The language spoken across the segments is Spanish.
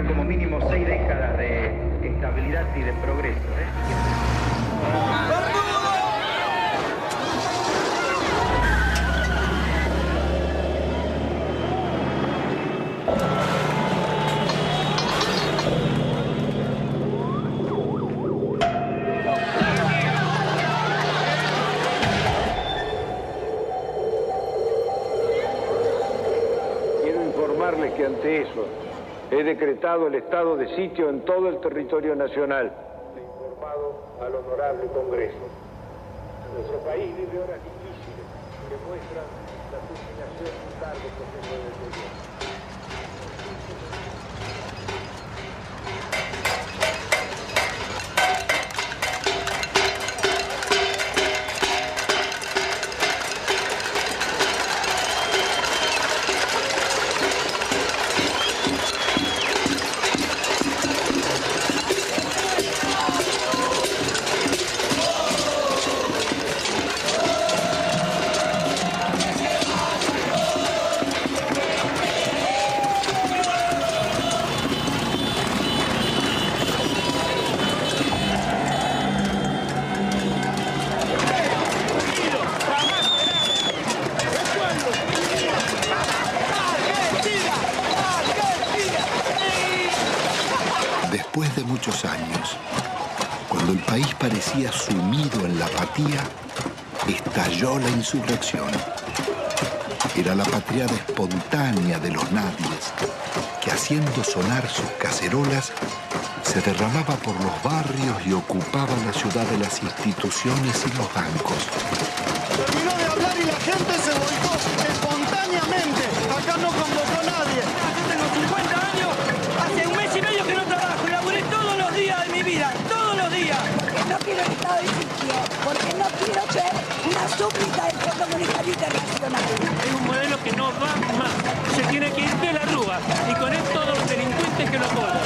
ya como mínimo 6 décadas de estabilidad y de progreso. Que ante eso he decretado el estado de sitio en todo el territorio nacional. He informado al honorable Congreso. Nuestro país vive horas difíciles que muestran la culminación de un largo proceso de deterioro. Después de muchos años, cuando el país parecía sumido en la apatía, estalló la insurrección. Era la patriada espontánea de los nadies, que haciendo sonar sus cacerolas, se derramaba por los barrios y ocupaba la ciudad de las instituciones y los bancos. Terminó de hablar y la gente se volcó espontáneamente. Acá no convocó a nadie. Yo tengo 50 años, hace un mes y medio que no trabajo y laburé todos los días de mi vida, todos los días. Porque no quiero el estado de sitio, porque no quiero ser una súplica del Fondo Monetario Internacional. Es un modelo que no va más, se tiene que ir de la rúa y con él todos los delincuentes que lo apoyan.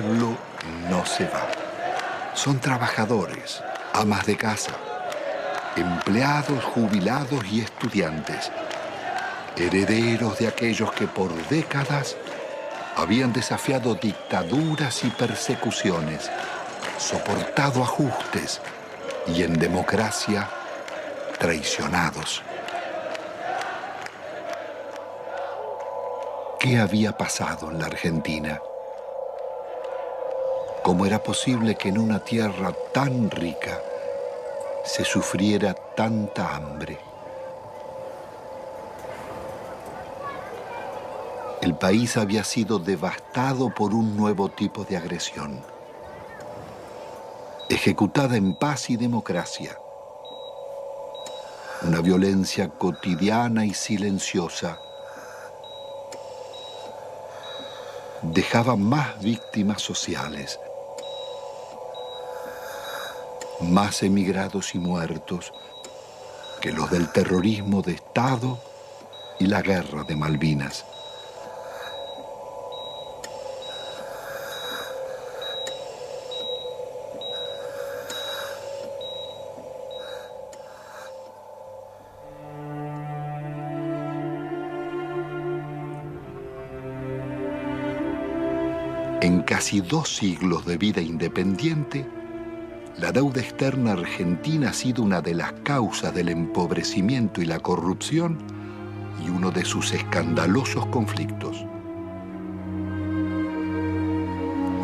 pueblo no se va. Son trabajadores, amas de casa, empleados, jubilados y estudiantes, herederos de aquellos que por décadas habían desafiado dictaduras y persecuciones, soportado ajustes y en democracia traicionados. ¿Qué había pasado en la Argentina? ¿Cómo era posible que en una tierra tan rica se sufriera tanta hambre? El país había sido devastado por un nuevo tipo de agresión, ejecutada en paz y democracia. Una violencia cotidiana y silenciosa dejaba más víctimas sociales, más emigrados y muertos que los del terrorismo de Estado y la guerra de Malvinas. En casi 2 siglos de vida independiente, la deuda externa argentina ha sido una de las causas del empobrecimiento y la corrupción y uno de sus escandalosos conflictos.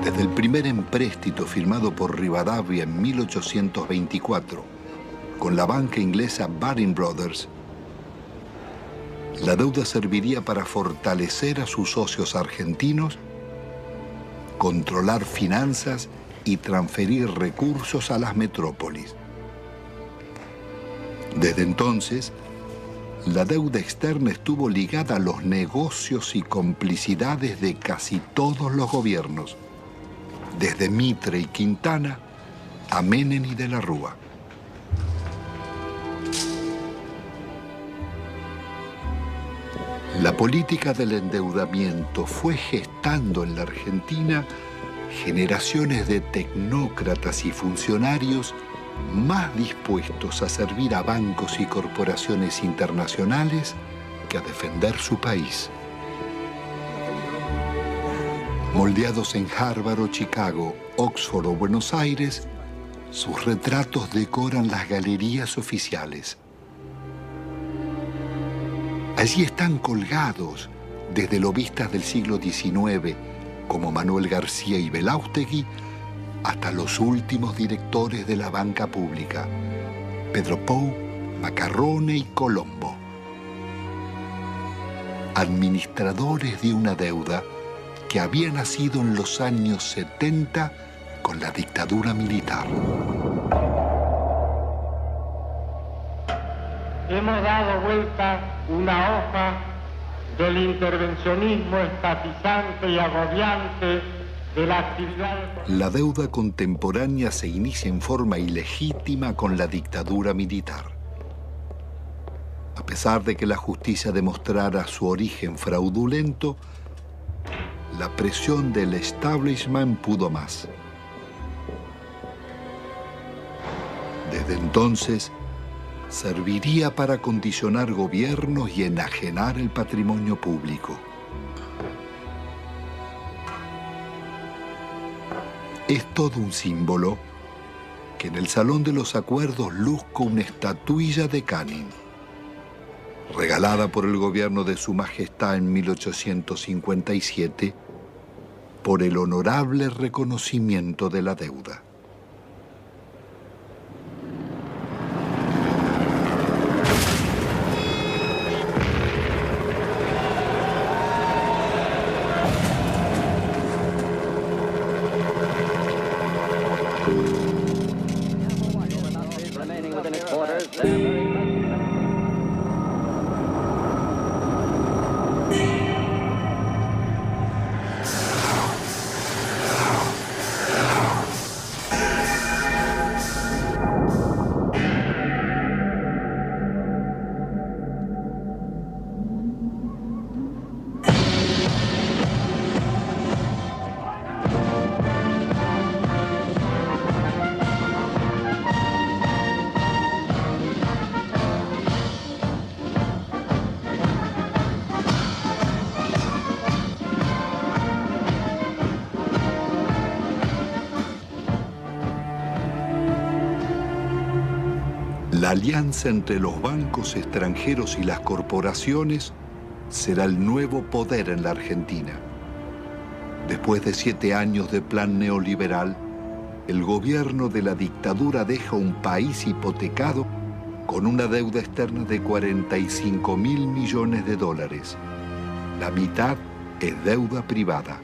Desde el primer empréstito firmado por Rivadavia en 1824 con la banca inglesa Baring Brothers, la deuda serviría para fortalecer a sus socios argentinos, controlar finanzas y transferir recursos a las metrópolis. Desde entonces, la deuda externa estuvo ligada a los negocios y complicidades de casi todos los gobiernos, desde Mitre y Quintana a Menem y de la Rúa. La política del endeudamiento fue gestando en la Argentina generaciones de tecnócratas y funcionarios más dispuestos a servir a bancos y corporaciones internacionales que a defender su país. Moldeados en Harvard o Chicago, Oxford o Buenos Aires, sus retratos decoran las galerías oficiales. Allí están colgados desde lobistas del siglo XIX, como Manuel García y Belaustegui, hasta los últimos directores de la banca pública, Pedro Pou, Macarrone y Colombo. Administradores de una deuda que había nacido en los años 70 con la dictadura militar. Hemos dado vuelta una hoja del intervencionismo estatizante y agobiante de la actividad. La deuda contemporánea se inicia en forma ilegítima con la dictadura militar. A pesar de que la justicia demostrara su origen fraudulento, la presión del establishment pudo más. Desde entonces, serviría para condicionar gobiernos y enajenar el patrimonio público. Es todo un símbolo que en el Salón de los Acuerdos luzca una estatuilla de Canning, regalada por el gobierno de Su Majestad en 1857 por el honorable reconocimiento de la deuda. La alianza entre los bancos extranjeros y las corporaciones será el nuevo poder en la Argentina. Después de 7 años de plan neoliberal, el gobierno de la dictadura deja un país hipotecado con una deuda externa de 45.000 millones de dólares. La mitad es deuda privada.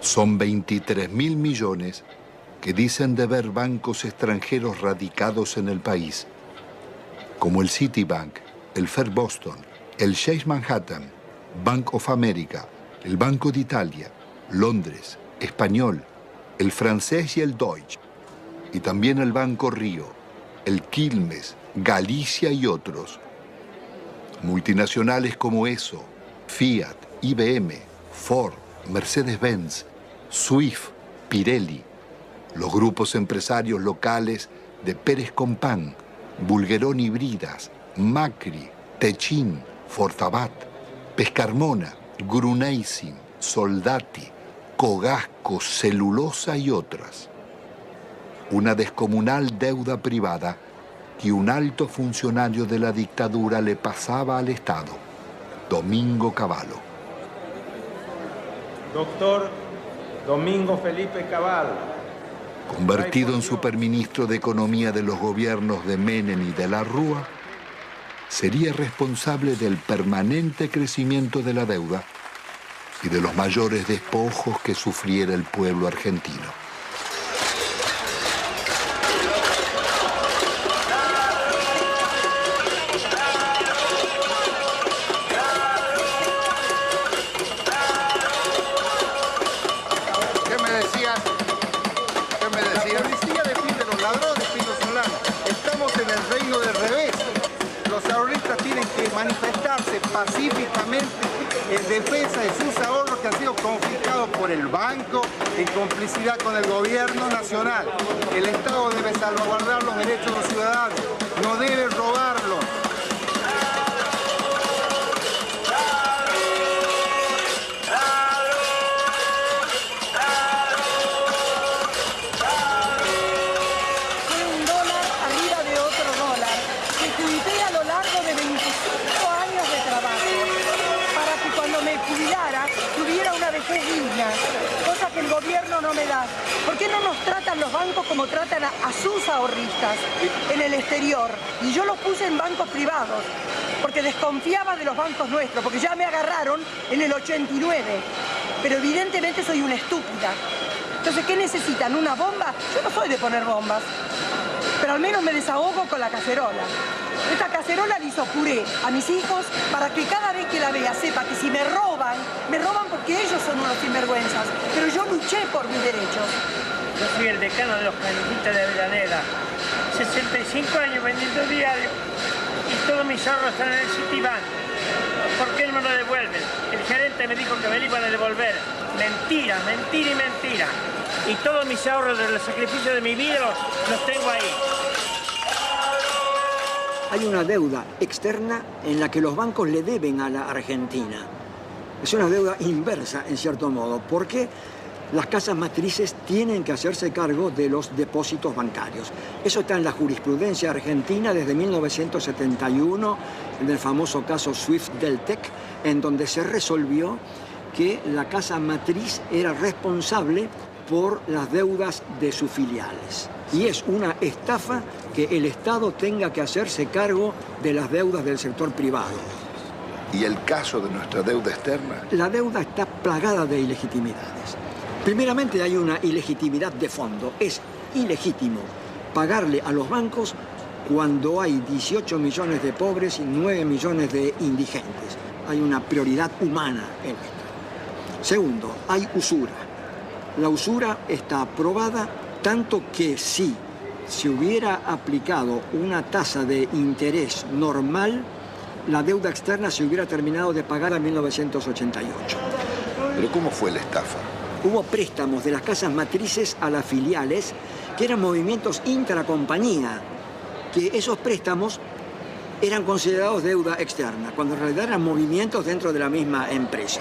Son 23.000 millones que dicen deber bancos extranjeros radicados en el país, como el Citibank, el First Boston, el Chase Manhattan, Bank of America, el Banco de Italia, Londres, Español, el francés y el Deutsche, y también el Banco Río, el Quilmes, Galicia y otros. Multinacionales como ESO, Fiat, IBM, Ford, Mercedes-Benz, Swift, Pirelli, los grupos empresarios locales de Pérez Compán, Bulguerón y Bridas, Macri, Techin, Fortabat, Pescarmona, Gruneisin, Soldati, Cogasco, Celulosa y otras. Una descomunal deuda privada que un alto funcionario de la dictadura le pasaba al Estado, Domingo Cavallo. Doctor Domingo Felipe Cavallo, convertido en superministro de Economía de los gobiernos de Menem y de la Rúa, sería responsable del permanente crecimiento de la deuda y de los mayores despojos que sufriera el pueblo argentino. Manifestarse pacíficamente en defensa de sus ahorros que han sido confiscados por el banco en complicidad con el gobierno nacional. El Estado debe salvaguardar los derechos de los ciudadanos, no debe robarlos. Cosa que el gobierno no me da. ¿Por qué no nos tratan los bancos como tratan a sus ahorristas en el exterior? Y yo los puse en bancos privados, porque desconfiaba de los bancos nuestros, porque ya me agarraron en el 89. Pero evidentemente soy una estúpida. Entonces, ¿qué necesitan? ¿Una bomba? Yo no soy de poner bombas, pero al menos me desahogo con la cacerola. Esta cacerola le hizo puré a mis hijos para que cada vez que la vea sepa que si me roban porque ellos son unos sinvergüenzas. Pero yo luché por mis derechos. Yo soy el decano de los canitistas de Avellaneda. 65 años vendiendo diario y todos mis ahorros están en el Citibank. ¿Por qué no me lo devuelven? El gerente me dijo que me lo iban a devolver. Mentira, mentira y mentira. Y todos mis ahorros del sacrificio de mi vida los tengo ahí. Hay una deuda externa en la que los bancos le deben a la Argentina. Es una deuda inversa, en cierto modo, porque las casas matrices tienen que hacerse cargo de los depósitos bancarios. Eso está en la jurisprudencia argentina desde 1971, en el famoso caso Swift-Deltec, en donde se resolvió que la casa matriz era responsable por las deudas de sus filiales. Y es una estafa que el Estado tenga que hacerse cargo de las deudas del sector privado. ¿Y el caso de nuestra deuda externa? La deuda está plagada de ilegitimidades. Primeramente hay una ilegitimidad de fondo. Es ilegítimo pagarle a los bancos cuando hay 18 millones de pobres y 9 millones de indigentes. Hay una prioridad humana en esto. Segundo, hay usura. La usura está aprobada tanto que si se hubiera aplicado una tasa de interés normal, la deuda externa se hubiera terminado de pagar en 1988. ¿Pero cómo fue la estafa? Hubo préstamos de las casas matrices a las filiales, que eran movimientos intracompañía, que esos préstamos eran considerados deuda externa, cuando en realidad eran movimientos dentro de la misma empresa.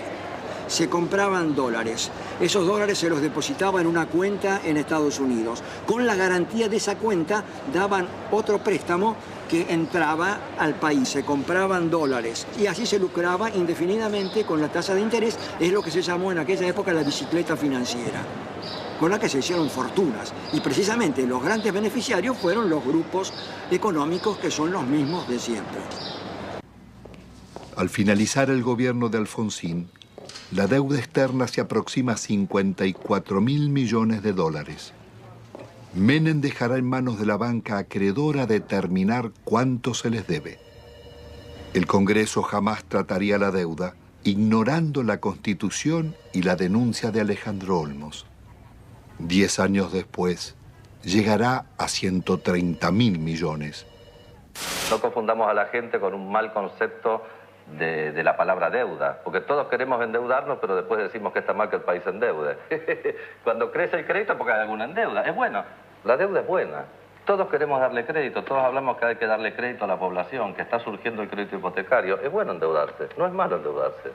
se compraban dólares. Esos dólares se los depositaba en una cuenta en Estados Unidos. Con la garantía de esa cuenta daban otro préstamo que entraba al país. Se compraban dólares y así se lucraba indefinidamente con la tasa de interés. Es lo que se llamó en aquella época la bicicleta financiera, con la que se hicieron fortunas. Y precisamente los grandes beneficiarios fueron los grupos económicos que son los mismos de siempre. Al finalizar el gobierno de Alfonsín, la deuda externa se aproxima a 54.000 millones de dólares. Menem dejará en manos de la banca acreedora determinar cuánto se les debe. El Congreso jamás trataría la deuda, ignorando la Constitución y la denuncia de Alejandro Olmos. 10 años después, llegará a 130.000 millones. No confundamos a la gente con un mal concepto de la palabra deuda, porque todos queremos endeudarnos, pero después decimos que está mal que el país se endeude. Cuando crece el crédito, porque hay alguna endeuda. Es bueno, la deuda es buena. Todos queremos darle crédito, todos hablamos que hay que darle crédito a la población, que está surgiendo el crédito hipotecario. Es bueno endeudarse, no es malo endeudarse.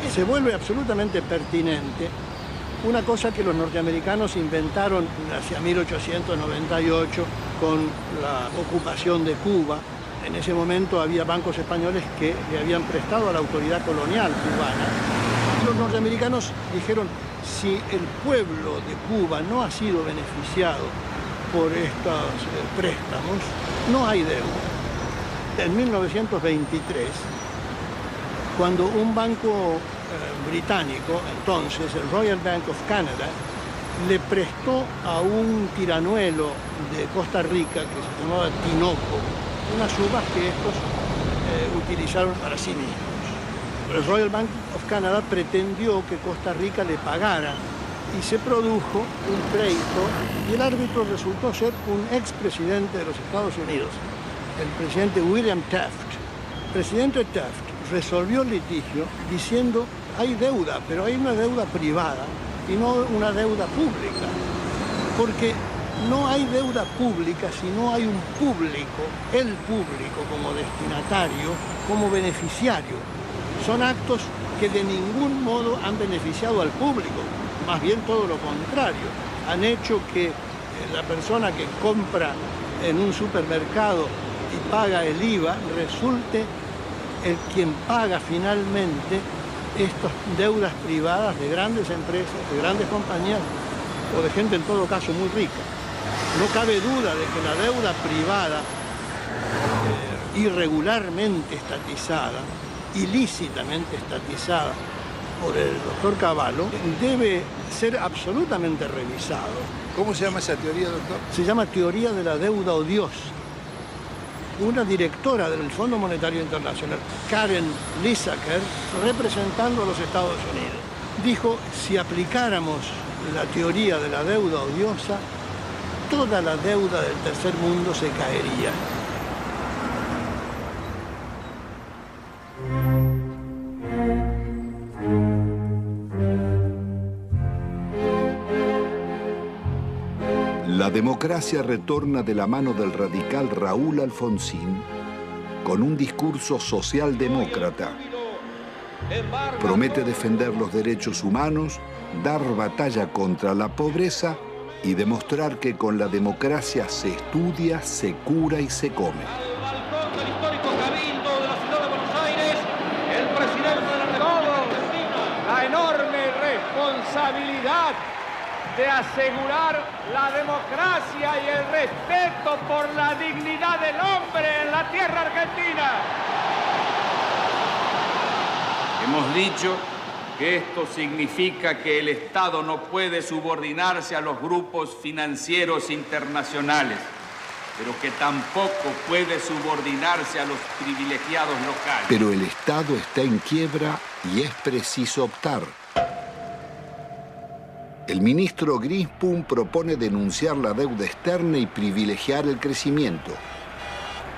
Se vuelve absolutamente pertinente una cosa que los norteamericanos inventaron hacia 1898 con la ocupación de Cuba. En ese momento había bancos españoles que le habían prestado a la autoridad colonial cubana. Los norteamericanos dijeron, si el pueblo de Cuba no ha sido beneficiado por estos préstamos, no hay deuda. En 1923, cuando un banco británico, entonces el Royal Bank of Canada, le prestó a un tiranuelo de Costa Rica que se llamaba Tinoco unas uvas que estos utilizaron para sí mismos. El Royal Bank of Canada pretendió que Costa Rica le pagara y se produjo un pleito y el árbitro resultó ser un expresidente de los Estados Unidos, el presidente William Taft. El presidente Taft resolvió el litigio diciendo hay deuda, pero hay una deuda privada y no una deuda pública, porque no hay deuda pública si no hay un público, el público como destinatario, como beneficiario. Son actos que de ningún modo han beneficiado al público, más bien todo lo contrario. Han hecho que la persona que compra en un supermercado y paga el IVA resulte el quien paga finalmente estas deudas privadas de grandes empresas, de grandes compañías o de gente en todo caso muy rica. No cabe duda de que la deuda privada irregularmente estatizada, ilícitamente estatizada por el doctor Cavallo, debe ser absolutamente revisado. ¿Cómo se llama esa teoría, doctor? Se llama teoría de la deuda odiosa. Una directora del Fondo Monetario Internacional, Karen Lissaker, representando a los Estados Unidos, dijo, si aplicáramos la teoría de la deuda odiosa, toda la deuda del tercer mundo se caería. La democracia retorna de la mano del radical Raúl Alfonsín con un discurso socialdemócrata. Promete defender los derechos humanos, dar batalla contra la pobreza y demostrar que con la democracia se estudia, se cura y se come. Al balcón del histórico Cabildo de la ciudad de Buenos Aires, el presidente de la República Argentina. La enorme responsabilidad de asegurar la democracia y el respeto por la dignidad del hombre en la tierra argentina. Hemos dicho que esto significa que el Estado no puede subordinarse a los grupos financieros internacionales, pero que tampoco puede subordinarse a los privilegiados locales. Pero el Estado está en quiebra y es preciso optar. El ministro Grispum propone denunciar la deuda externa y privilegiar el crecimiento.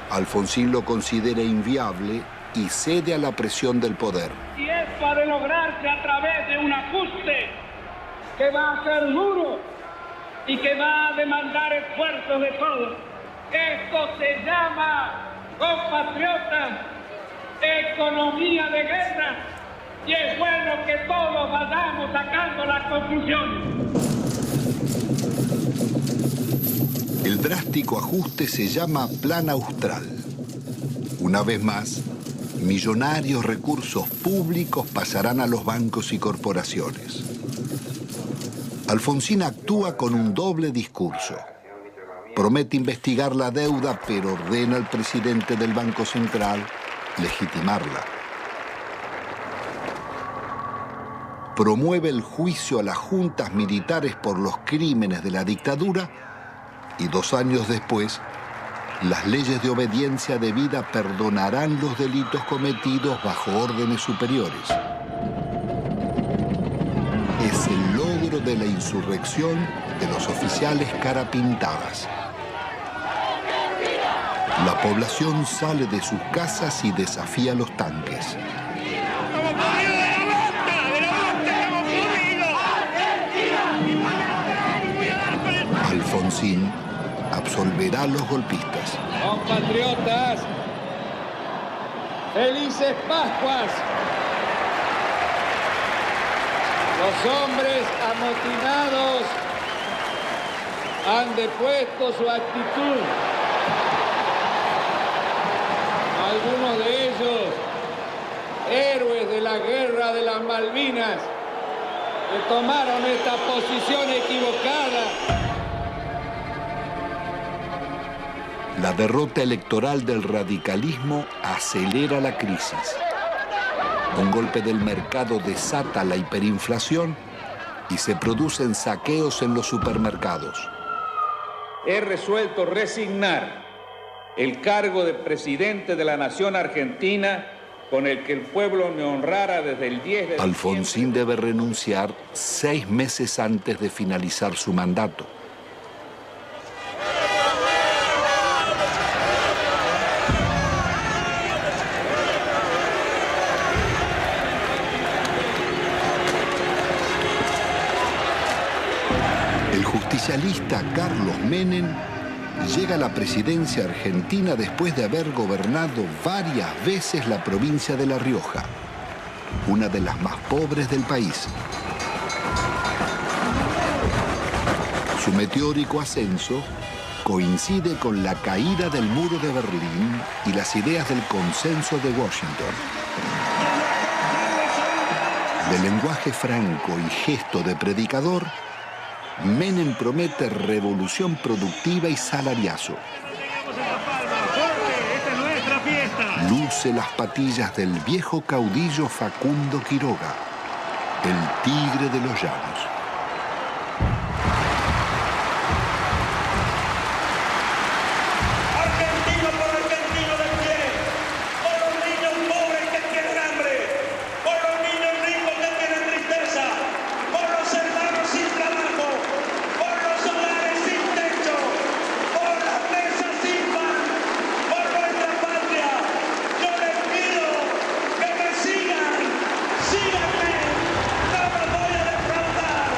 Alfonsín lo considera inviable y cede a la presión del poder. Y esto ha de lograrse a través de un ajuste que va a ser duro y que va a demandar esfuerzos de todos. Esto se llama, compatriotas, economía de guerra. y es bueno que todos vayamos sacando las conclusiones. El drástico ajuste se llama Plan Austral. Una vez más, millonarios recursos públicos pasarán a los bancos y corporaciones. Alfonsín actúa con un doble discurso. Promete investigar la deuda, pero ordena al presidente del Banco Central legitimarla. Promueve el juicio a las juntas militares por los crímenes de la dictadura y 2 años después, las leyes de obediencia debida perdonarán los delitos cometidos bajo órdenes superiores. Es el logro de la insurrección de los oficiales carapintadas. La población sale de sus casas y desafía los tanques. Alfonsín absolverá a los golpistas. Compatriotas, felices Pascuas. Los hombres amotinados han depuesto su actitud. Algunos de ellos, héroes de la guerra de las Malvinas, que tomaron esta posición equivocada. La derrota electoral del radicalismo acelera la crisis. Un golpe del mercado desata la hiperinflación y se producen saqueos en los supermercados. He resuelto resignar el cargo de presidente de la nación argentina con el que el pueblo me honrara desde el 10 de diciembre. Alfonsín debe renunciar 6 meses antes de finalizar su mandato. El justicialista Carlos Menem llega a la presidencia argentina después de haber gobernado varias veces la provincia de La Rioja, una de las más pobres del país. Su meteórico ascenso coincide con la caída del muro de Berlín y las ideas del consenso de Washington. De lenguaje franco y gesto de predicador, Menem promete revolución productiva y salariazo. Luce las patillas del viejo caudillo Facundo Quiroga, el tigre de los llanos. Argentino por argentino de pie, por los niños pobres que tienen hambre, por los niños ricos que tienen tristeza, por los hermanos sin trabajo, por los hogares sin techo, por las mesas sin pan, por nuestra patria. Yo les pido que me sigan, síganme, no los voy a defraudar,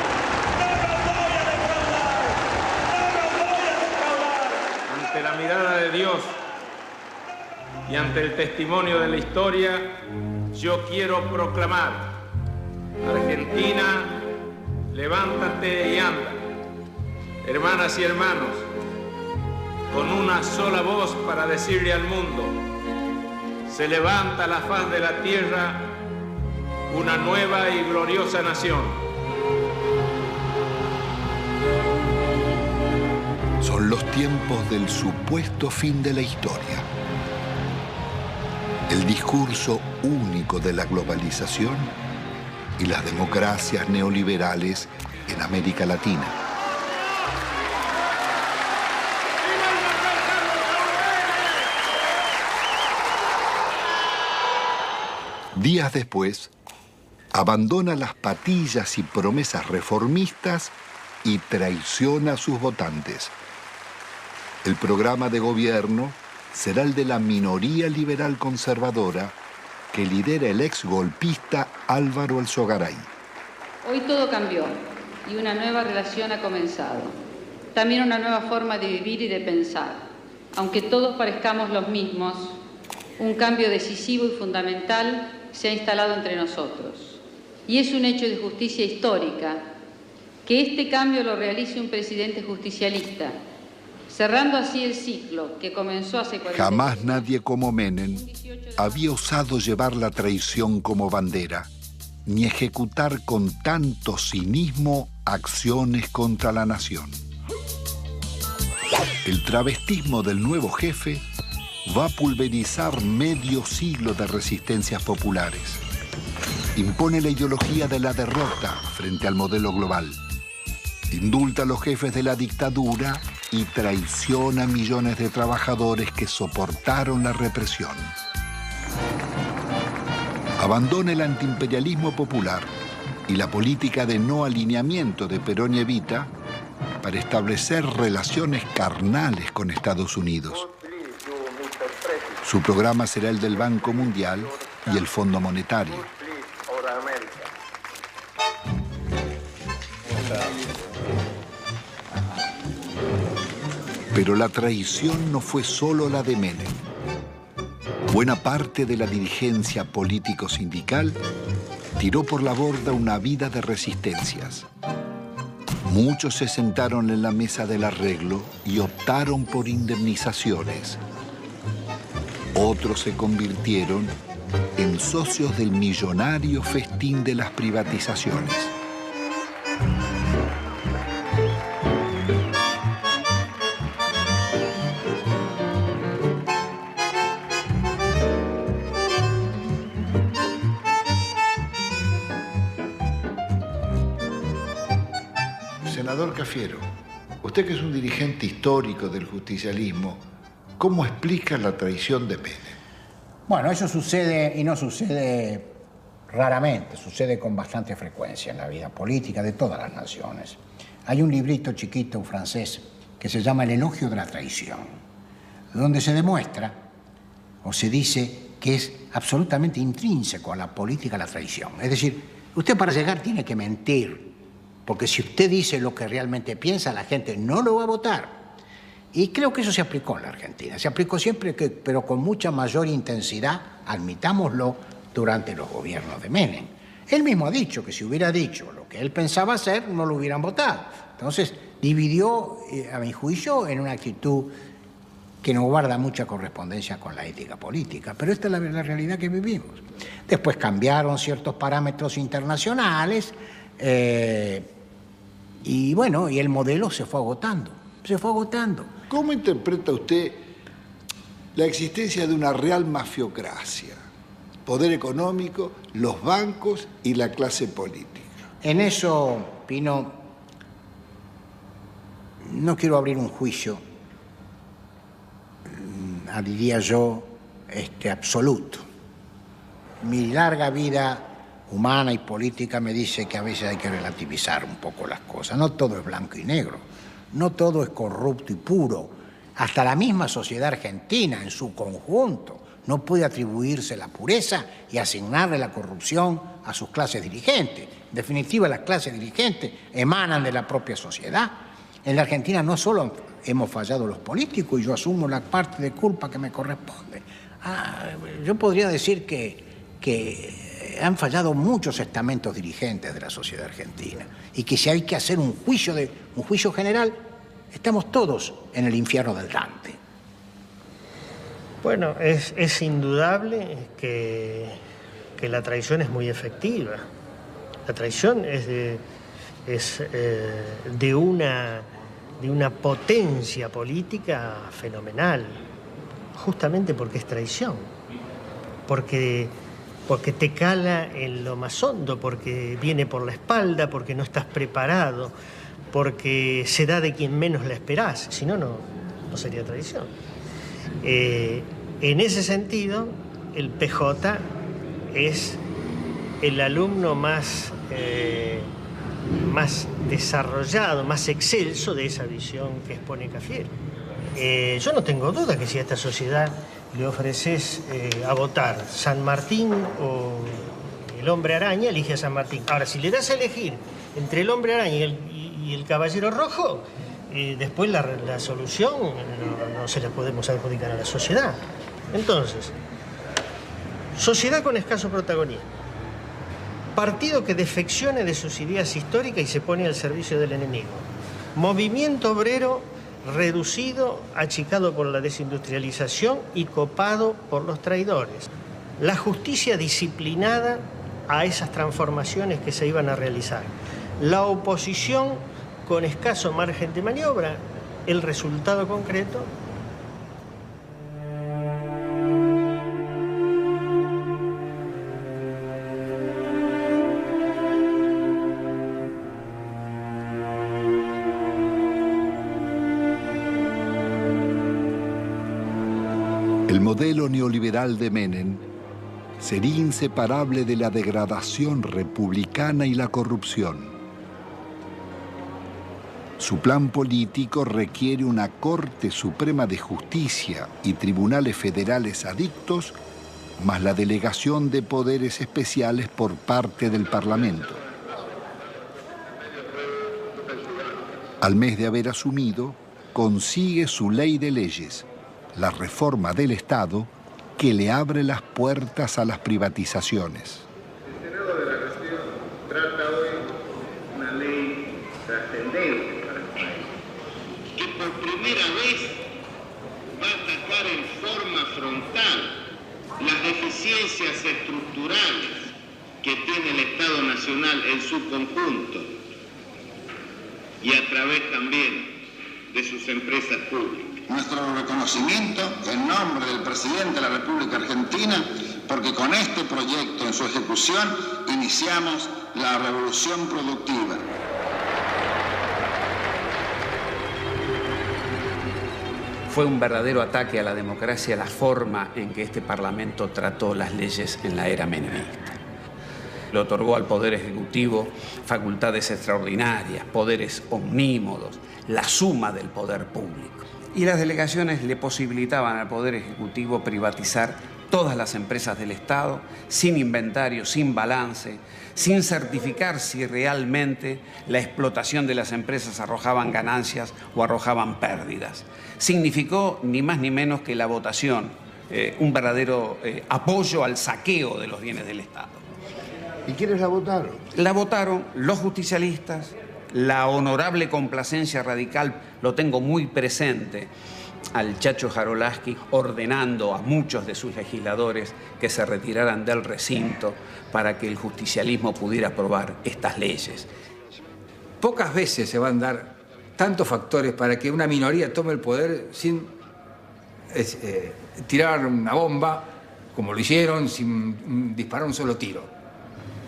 no los voy a defraudar, no los voy a defraudar. Ante la mirada de Dios y ante el testimonio de la historia, yo quiero proclamar: Argentina, levántate y anda. Hermanas y hermanos, con una sola voz para decirle al mundo: se levanta a la faz de la tierra una nueva y gloriosa nación. Son los tiempos del supuesto fin de la historia. El discurso único de la globalización y las democracias neoliberales en América Latina. Días después, abandona las patillas y promesas reformistas y traiciona a sus votantes. El programa de gobierno será el de la minoría liberal conservadora que lidera el ex golpista Álvaro Alzogaray. Hoy todo cambió y una nueva relación ha comenzado. También una nueva forma de vivir y de pensar. Aunque todos parezcamos los mismos, un cambio decisivo y fundamental se ha instalado entre nosotros. Y es un hecho de justicia histórica que este cambio lo realice un presidente justicialista, cerrando así el ciclo que comenzó hace 40 años. Jamás nadie como Menem había osado llevar la traición como bandera, ni ejecutar con tanto cinismo acciones contra la nación. El travestismo del nuevo jefe va a pulverizar medio siglo de resistencias populares. Impone la ideología de la derrota frente al modelo global. Indulta a los jefes de la dictadura y traiciona a millones de trabajadores que soportaron la represión. Abandona el antiimperialismo popular y la política de no alineamiento de Perón y Evita para establecer relaciones carnales con Estados Unidos. Su programa será el del Banco Mundial y el Fondo Monetario. Pero la traición no fue solo la de Menem. Buena parte de la dirigencia político-sindical tiró por la borda una vida de resistencias. Muchos se sentaron en la mesa del arreglo y optaron por indemnizaciones. Otros se convirtieron en socios del millonario festín de las privatizaciones. Senador Cafiero, usted que es un dirigente histórico del justicialismo, ¿cómo explica la traición de Menem? Bueno, eso sucede y no sucede raramente, sucede con bastante frecuencia en la vida política de todas las naciones. Hay un librito chiquito francés que se llama El elogio de la traición, donde se demuestra o se dice que es absolutamente intrínseco a la política la traición. Es decir, usted para llegar tiene que mentir, porque si usted dice lo que realmente piensa, la gente no lo va a votar. Y creo que eso se aplicó en la Argentina. Se aplicó siempre, pero con mucha mayor intensidad, admitámoslo, durante los gobiernos de Menem. Él mismo ha dicho que si hubiera dicho lo que él pensaba hacer, no lo hubieran votado. Entonces, dividió, a mi juicio, en una actitud que no guarda mucha correspondencia con la ética política. Pero esta es la realidad que vivimos. Después cambiaron ciertos parámetros internacionales, y bueno, y el modelo se fue agotando. Se fue agotando. ¿Cómo interpreta usted la existencia de una real mafiocracia? Poder económico, los bancos y la clase política. En eso, Pino, no quiero abrir un juicio, diría yo, absoluto. Mi larga vida humana y política me dice que a veces hay que relativizar un poco las cosas. No todo es blanco y negro. No todo es corrupto y puro. Hasta la misma sociedad argentina, en su conjunto, no puede atribuirse la pureza y asignarle la corrupción a sus clases dirigentes. En definitiva, las clases dirigentes emanan de la propia sociedad. En la Argentina no solo hemos fallado los políticos, y yo asumo la parte de culpa que me corresponde. Yo podría decir que han fallado muchos estamentos dirigentes de la sociedad argentina, y que si hay que hacer un juicio general, estamos todos en el infierno del Dante. Bueno, es indudable que la traición es muy efectiva. La traición es de una potencia política fenomenal, justamente porque es traición, porque te cala en lo más hondo, porque viene por la espalda, porque no estás preparado, porque se da de quien menos la esperás, si no, no sería traición. En ese sentido, el PJ es el alumno más desarrollado, más excelso de esa visión que expone Cafiero. Yo no tengo duda que si a esta sociedad le ofreces a votar San Martín o el Hombre Araña, elige a San Martín. Ahora, si le das a elegir entre el Hombre Araña y el Caballero Rojo, después la solución no se la podemos adjudicar a la sociedad. Entonces, Sociedad con escaso protagonismo. Partido que defeccione de sus ideas históricas y se pone al servicio del enemigo. Movimiento obrero reducido, achicado por la desindustrialización y copado por los traidores. La justicia disciplinada a esas transformaciones que se iban a realizar. La oposición con escaso margen de maniobra. El resultado concreto. El modelo neoliberal de Menem sería inseparable de la degradación republicana y la corrupción. Su plan político requiere una Corte Suprema de Justicia y tribunales federales adictos, más la delegación de poderes especiales por parte del Parlamento. Al mes de haber asumido, consigue su ley de leyes, la reforma del Estado, que le abre las puertas a las privatizaciones. El Senado de la Nación trata hoy una ley trascendente para el país, que por primera vez va a atacar en forma frontal las deficiencias estructurales que tiene el Estado Nacional en su conjunto y a través también de sus empresas públicas. Nuestro reconocimiento en nombre del presidente de la República Argentina, porque con este proyecto en su ejecución iniciamos la revolución productiva. Fue un verdadero ataque a la democracia la forma en que este Parlamento trató las leyes en la era menemista. Le otorgó al Poder Ejecutivo facultades extraordinarias, poderes omnímodos, la suma del poder público. Y las delegaciones le posibilitaban al Poder Ejecutivo privatizar todas las empresas del Estado, sin inventario, sin balance, sin certificar si realmente la explotación de las empresas arrojaban ganancias o arrojaban pérdidas. Significó ni más ni menos que la votación, un verdadero apoyo al saqueo de los bienes del Estado. ¿Y quiénes la votaron? La votaron los justicialistas, la honorable complacencia radical, lo tengo muy presente, al Chacho Jarolaski ordenando a muchos de sus legisladores que se retiraran del recinto para que el justicialismo pudiera aprobar estas leyes. Pocas veces se van a dar tantos factores para que una minoría tome el poder sin tirar una bomba, como lo hicieron, sin disparar un solo tiro.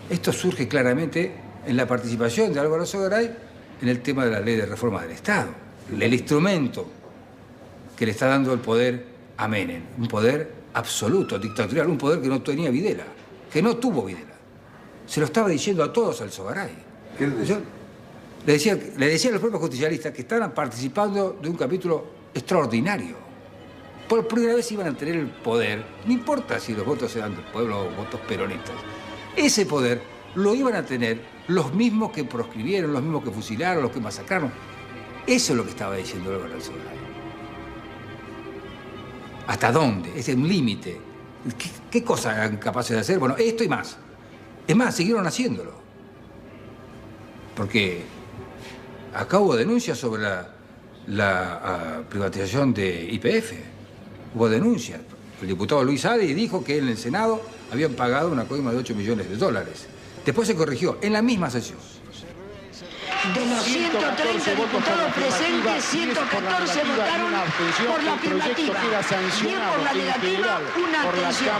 Esto surge claramente en la participación de Álvaro Sogaray en el tema de la ley de reforma del Estado. El instrumento que le está dando el poder a Menem, un poder absoluto, dictatorial, un poder que no tenía Videla, que no tuvo Videla. Se lo estaba diciendo a todos al Sogaray. Le decía a los propios justicialistas que estaban participando de un capítulo extraordinario. Por primera vez iban a tener el poder, no importa si los votos eran del pueblo o votos peronistas, ese poder lo iban a tener los mismos que proscribieron, los mismos que fusilaron, los que masacraron. Eso es lo que estaba diciendo Álvaro Sogaray. ¿Hasta dónde? Es un límite. ¿Qué cosas eran capaces de hacer? Bueno, esto y más. Es más, siguieron haciéndolo. Porque acá hubo denuncias sobre la privatización de YPF. Hubo denuncias. El diputado Luis Adi dijo que en el Senado habían pagado una coima de $8 millones. Después se corrigió en la misma sesión. De los 130 diputados presentes, 114 votaron por la afirmativa. Bien por la negativa, una abstención.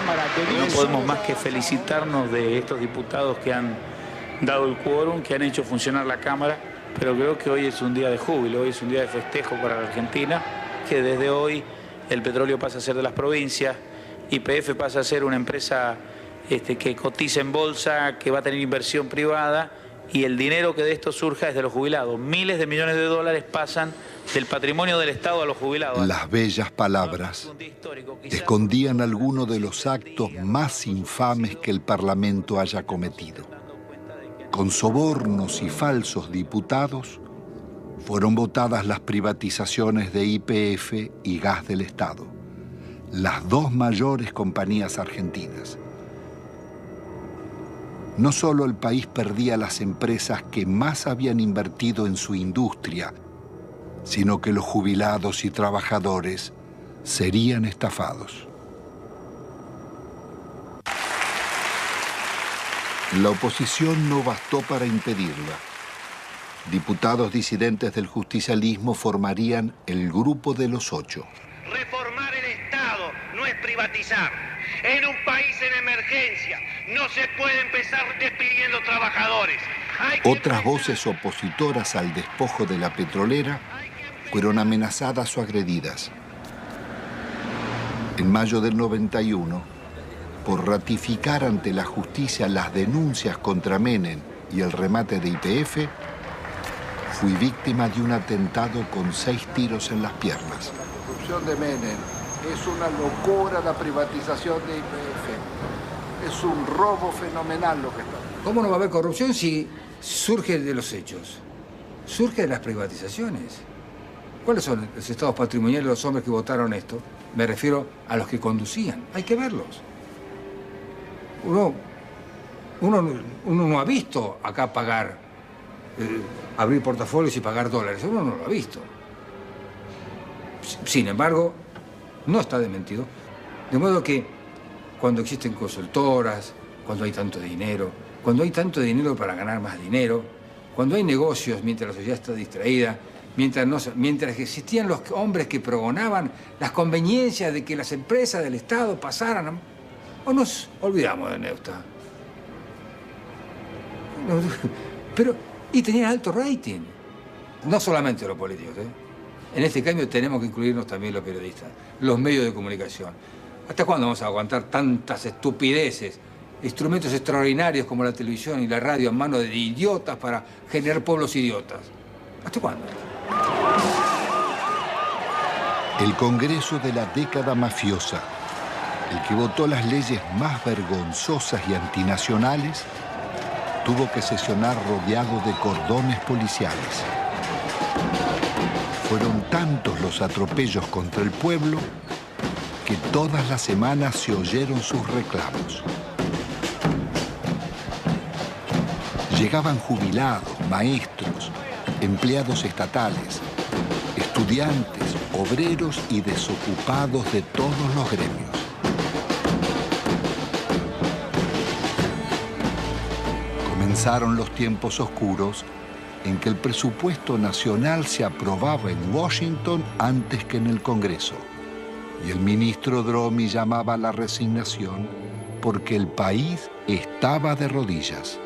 No podemos más que felicitarnos de estos diputados que han dado el quórum, que han hecho funcionar la Cámara, pero creo que hoy es un día de júbilo, hoy es un día de festejo para la Argentina, que desde hoy el petróleo pasa a ser de las provincias, YPF pasa a ser una empresa que cotiza en bolsa, que va a tener inversión privada, y el dinero que de esto surja es de los jubilados. Miles de millones de dólares pasan del patrimonio del Estado a los jubilados. Las bellas palabras escondían algunos de los actos más infames que el Parlamento haya cometido. Con sobornos y falsos diputados fueron votadas las privatizaciones de YPF y Gas del Estado, las dos mayores compañías argentinas. no solo el país perdía las empresas que más habían invertido en su industria, sino que los jubilados y trabajadores serían estafados. La oposición no bastó para impedirla. Diputados disidentes del justicialismo formarían el Grupo de los Ocho. Reformar el Estado no es privatizar. En un país en emergencia no se puede empezar despidiendo trabajadores. Otras voces opositoras al despojo de la petrolera fueron amenazadas o agredidas. En mayo del 91, por ratificar ante la justicia las denuncias contra Menem y el remate de YPF, fui víctima de un atentado con 6 tiros en las piernas. La corrupción de Menem es una locura, la privatización de YPF. Es un robo fenomenal lo que está. ¿Cómo no va a haber corrupción si surge de los hechos? Surge de las privatizaciones. ¿Cuáles son los estados patrimoniales de los hombres que votaron esto? Me refiero a los que conducían. Hay que verlos. Uno no ha visto acá pagar, abrir portafolios y pagar dólares. Uno no lo ha visto. Sin embargo, no está desmentido. De modo que cuando existen consultoras, cuando hay tanto dinero para ganar más dinero, cuando hay negocios mientras la sociedad está distraída, mientras existían los hombres que pregonaban las conveniencias de que las empresas del Estado pasaran, o nos olvidamos de Neusta. Y tenían alto rating. No solamente los políticos, ¿eh? En este cambio tenemos que incluirnos también los periodistas, los medios de comunicación. ¿Hasta cuándo vamos a aguantar tantas estupideces? Instrumentos extraordinarios como la televisión y la radio en manos de idiotas para generar pueblos idiotas. ¿Hasta cuándo? El Congreso de la década mafiosa, el que votó las leyes más vergonzosas y antinacionales, tuvo que sesionar rodeado de cordones policiales. Fueron tantos los atropellos contra el pueblo que todas las semanas se oyeron sus reclamos. Llegaban jubilados, maestros, empleados estatales, estudiantes, obreros y desocupados de todos los gremios. Comenzaron los tiempos oscuros en que el presupuesto nacional se aprobaba en Washington antes que en el Congreso. Y el ministro Dromi llamaba a la resignación porque el país estaba de rodillas.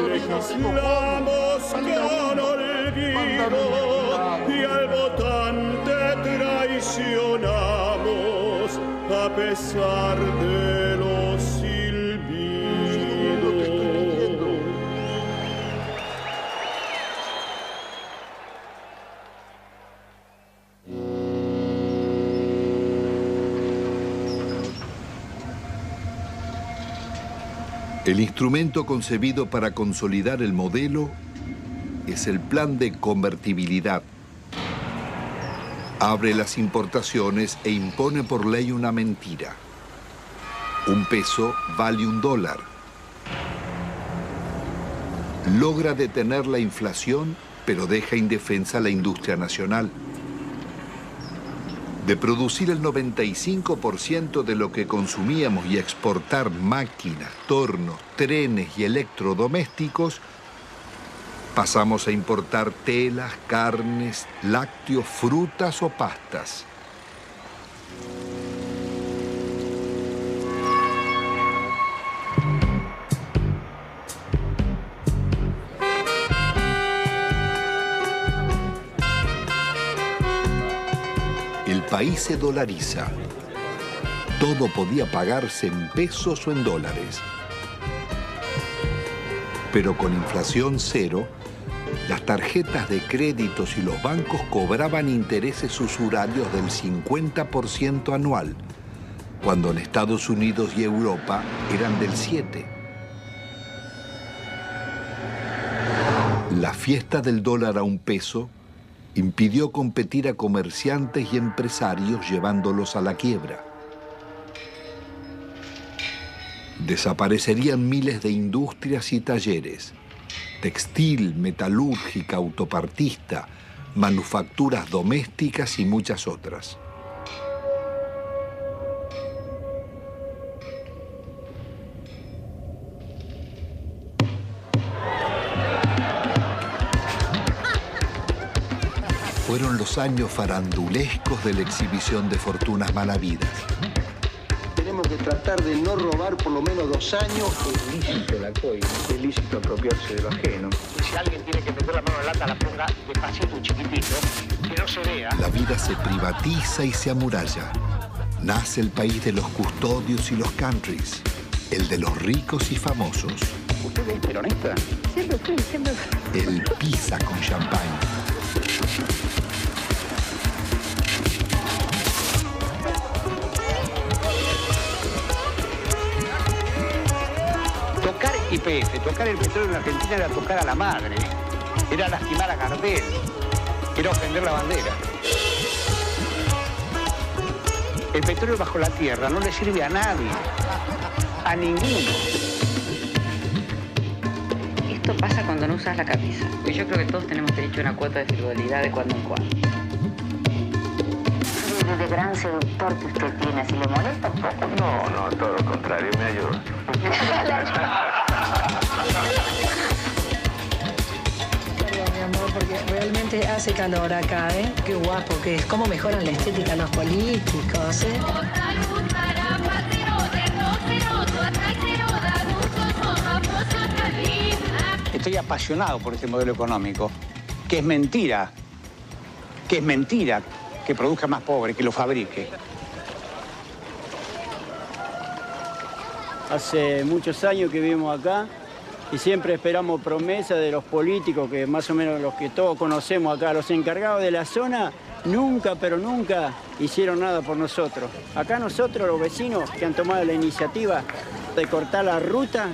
Legislamos con olvido y al votante traicionamos a pesar de los silbidos. El instrumento concebido para consolidar el modelo es el plan de convertibilidad. Abre las importaciones e impone por ley una mentira. Un peso vale $1. Logra detener la inflación, pero deja indefensa la industria nacional. De producir el 95% de lo que consumíamos y exportar máquinas, tornos, trenes y electrodomésticos, pasamos a importar telas, carnes, lácteos, frutas o pastas. El país se dolariza. Todo podía pagarse en pesos o en dólares. Pero con inflación cero, las tarjetas de créditos y los bancos cobraban intereses usurarios del 50% anual, cuando en Estados Unidos y Europa eran del 7%. La fiesta del dólar a un peso impidió competir a comerciantes y empresarios llevándolos a la quiebra. Desaparecerían miles de industrias y talleres, textil, metalúrgica, autopartista, manufacturas domésticas y muchas otras. Fueron los años farandulescos de la exhibición de fortunas malavidas. Tenemos que tratar de no robar por lo menos 2 años. Es lícito la coima, es lícito apropiarse de lo ajeno. Si alguien tiene que meter la mano en la lata, la ponga despacito, chiquitito, que no se vea. La vida se privatiza y se amuralla. Nace el país de los custodios y los countries, el de los ricos y famosos. ¿Usted es peronista? Siempre fui, siempre fui. El pizza con champán. Tocar YPF, tocar el petróleo en la Argentina era tocar a la madre, era lastimar a Gardel, era ofender la bandera. El petróleo bajo la tierra no le sirve a nadie, a ninguno. Esto pasa cuando no usas la camisa. Y yo creo que todos tenemos derecho a una cuota de frivolidad de cuando en cuando. De gran seductor que usted tiene, si le molesta un poco. No, todo lo contrario, me ayuda. Perdón, mi amor, porque realmente hace calor acá, ¿eh? Qué guapo que es. Cómo mejoran la estética los políticos, ¿eh? Estoy apasionado por este modelo económico, que es mentira que produzca más pobres, que lo fabrique. Hace muchos años que vivimos acá y siempre esperamos promesas de los políticos, que más o menos los que todos conocemos acá, los encargados de la zona, nunca, pero nunca hicieron nada por nosotros. Acá nosotros, los vecinos que han tomado la iniciativa de cortar la ruta,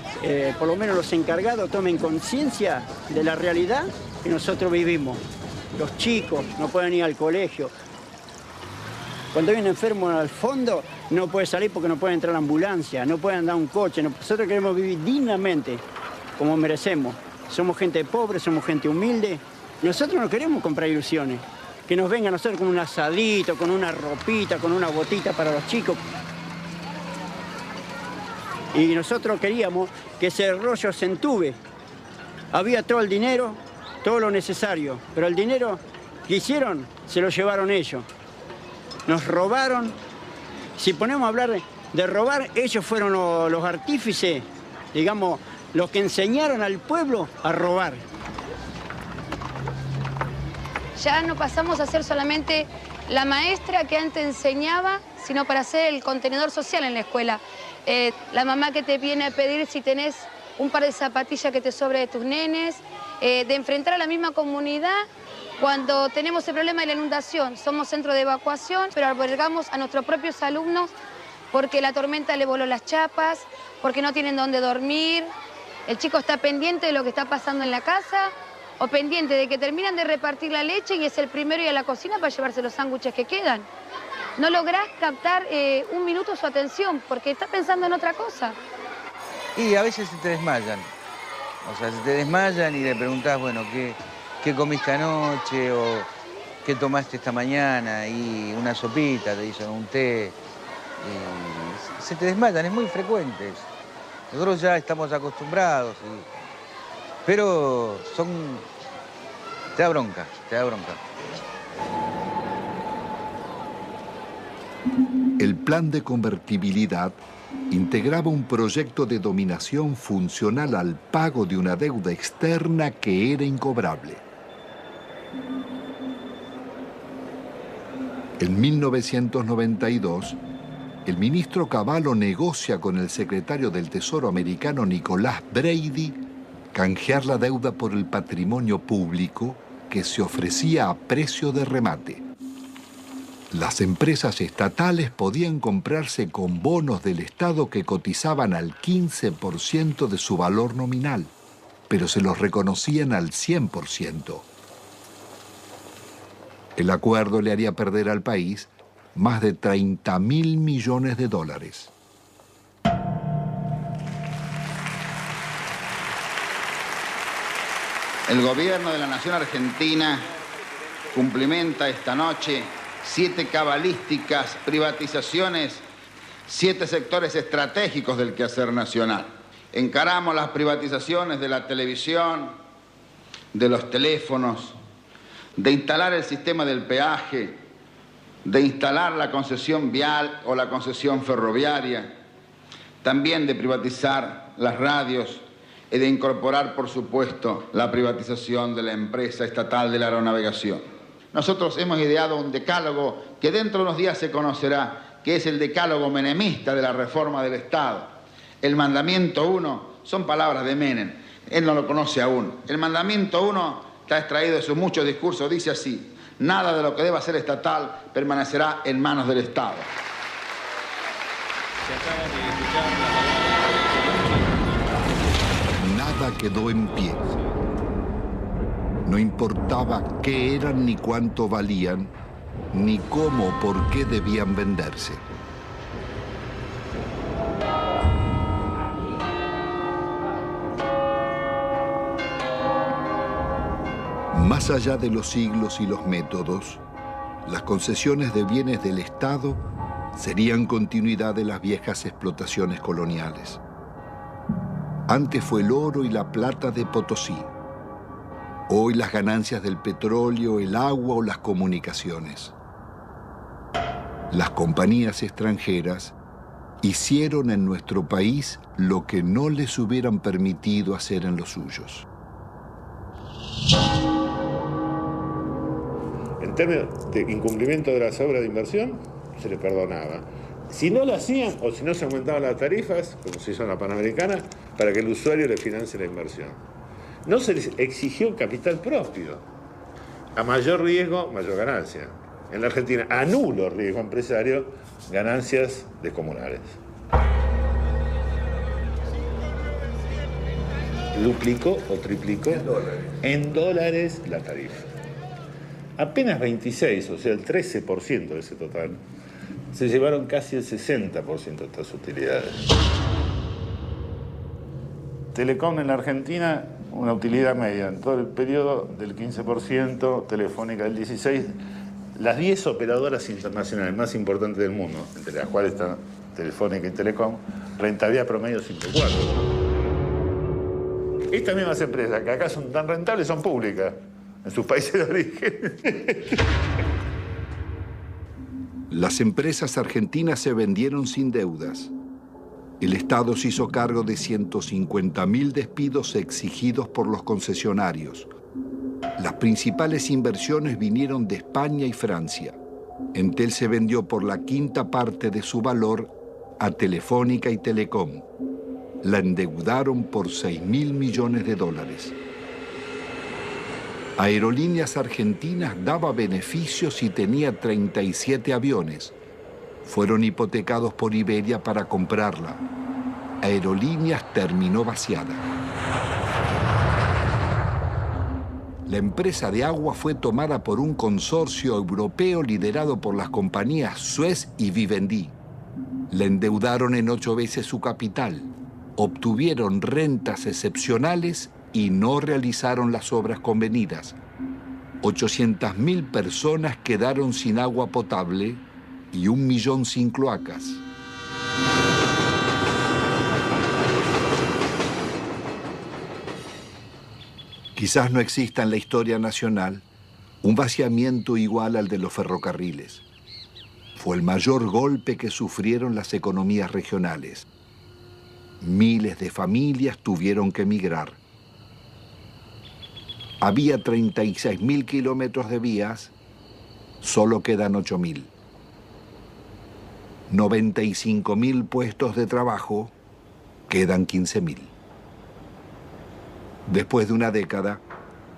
por lo menos los encargados tomen conciencia de la realidad que nosotros vivimos. Los chicos no pueden ir al colegio. Cuando hay un enfermo al fondo, no puede salir porque no puede entrar a la ambulancia, no puede andar un coche. Nosotros queremos vivir dignamente, como merecemos. Somos gente pobre, somos gente humilde. Nosotros no queremos comprar ilusiones. Que nos vengan a nosotros con un asadito, con una ropita, con una botita para los chicos. Y nosotros queríamos que ese rollo se entube. Había todo el dinero, todo lo necesario, pero el dinero que hicieron se lo llevaron ellos. Nos robaron. Si ponemos a hablar de robar, ellos fueron los artífices, digamos, los que enseñaron al pueblo a robar. Ya no pasamos a ser solamente la maestra que antes enseñaba, sino para ser el contenedor social en la escuela. La mamá que te viene a pedir si tenés un par de zapatillas que te sobre de tus nenes, de enfrentar a la misma comunidad cuando tenemos el problema de la inundación. Somos centro de evacuación, pero albergamos a nuestros propios alumnos porque la tormenta le voló las chapas, porque no tienen dónde dormir. El chico está pendiente de lo que está pasando en la casa o pendiente de que terminan de repartir la leche y es el primero a ir a la cocina para llevarse los sándwiches que quedan. No lográs captar un minuto su atención porque está pensando en otra cosa. Y a veces se te desmayan. O sea, se te desmayan y le preguntás, bueno, ¿qué comiste anoche? O ¿qué tomaste esta mañana? Y una sopita, te dicen un té. Y se te desmayan, es muy frecuente. Nosotros ya estamos acostumbrados. Pero te da bronca, te da bronca. El plan de convertibilidad integraba un proyecto de dominación funcional al pago de una deuda externa que era incobrable. En 1992, el ministro Cavallo negocia con el secretario del Tesoro americano Nicolás Brady canjear la deuda por el patrimonio público que se ofrecía a precio de remate. Las empresas estatales podían comprarse con bonos del Estado que cotizaban al 15% de su valor nominal, pero se los reconocían al 100%. El acuerdo le haría perder al país más de 30.000 millones de dólares. El gobierno de la Nación Argentina cumplimenta esta noche 7 cabalísticas privatizaciones, 7 sectores estratégicos del quehacer nacional. Encaramos las privatizaciones de la televisión, de los teléfonos, de instalar el sistema del peaje, de instalar la concesión vial o la concesión ferroviaria, también de privatizar las radios y de incorporar, por supuesto, la privatización de la empresa estatal de la aeronavegación. Nosotros hemos ideado un decálogo que dentro de unos días se conocerá, que es el decálogo menemista de la reforma del Estado. El mandamiento 1 son palabras de Menem, él no lo conoce aún. El mandamiento 1 está extraído de sus muchos discursos, dice así: nada de lo que deba ser estatal permanecerá en manos del Estado. Nada quedó en pie. No importaba qué eran ni cuánto valían, ni cómo o por qué debían venderse. Más allá de los siglos y los métodos, las concesiones de bienes del Estado serían continuidad de las viejas explotaciones coloniales. Antes fue el oro y la plata de Potosí. Hoy las ganancias del petróleo, el agua o las comunicaciones. Las compañías extranjeras hicieron en nuestro país lo que no les hubieran permitido hacer en los suyos. En términos de incumplimiento de las obras de inversión, se les perdonaba. Si no lo hacían o si no se aumentaban las tarifas, como se hizo en la Panamericana, para que el usuario le financie la inversión. No se les exigió capital propio. A mayor riesgo, mayor ganancia. En la Argentina, a nulo riesgo empresario, ganancias descomunales. Duplicó o triplicó en dólares la tarifa. Apenas 26, o sea, el 13% de ese total, se llevaron casi el 60% de estas utilidades. Telecom en la Argentina, una utilidad media en todo el periodo del 15%, Telefónica del 16%. Las 10 operadoras internacionales más importantes del mundo, entre las cuales están Telefónica y Telecom, rentabilidad promedio 5,4. Estas mismas empresas, que acá son tan rentables, son públicas en sus países de origen. Las empresas argentinas se vendieron sin deudas. El Estado se hizo cargo de 150.000 despidos exigidos por los concesionarios. Las principales inversiones vinieron de España y Francia. Entel se vendió por la quinta parte de su valor a Telefónica y Telecom. La endeudaron por 6.000 millones de dólares. Aerolíneas Argentinas daba beneficios y tenía 37 aviones. Fueron hipotecados por Iberia para comprarla. Aerolíneas terminó vaciada. La empresa de agua fue tomada por un consorcio europeo liderado por las compañías Suez y Vivendi. La endeudaron en 8 veces su capital. Obtuvieron rentas excepcionales y no realizaron las obras convenidas. 800.000 personas quedaron sin agua potable y 1 millón sin cloacas. Quizás no exista en la historia nacional un vaciamiento igual al de los ferrocarriles. Fue el mayor golpe que sufrieron las economías regionales. Miles de familias tuvieron que emigrar. Había 36.000 kilómetros de vías Solo quedan 8.000. 95.000 puestos de trabajo, quedan 15.000. Después de una década,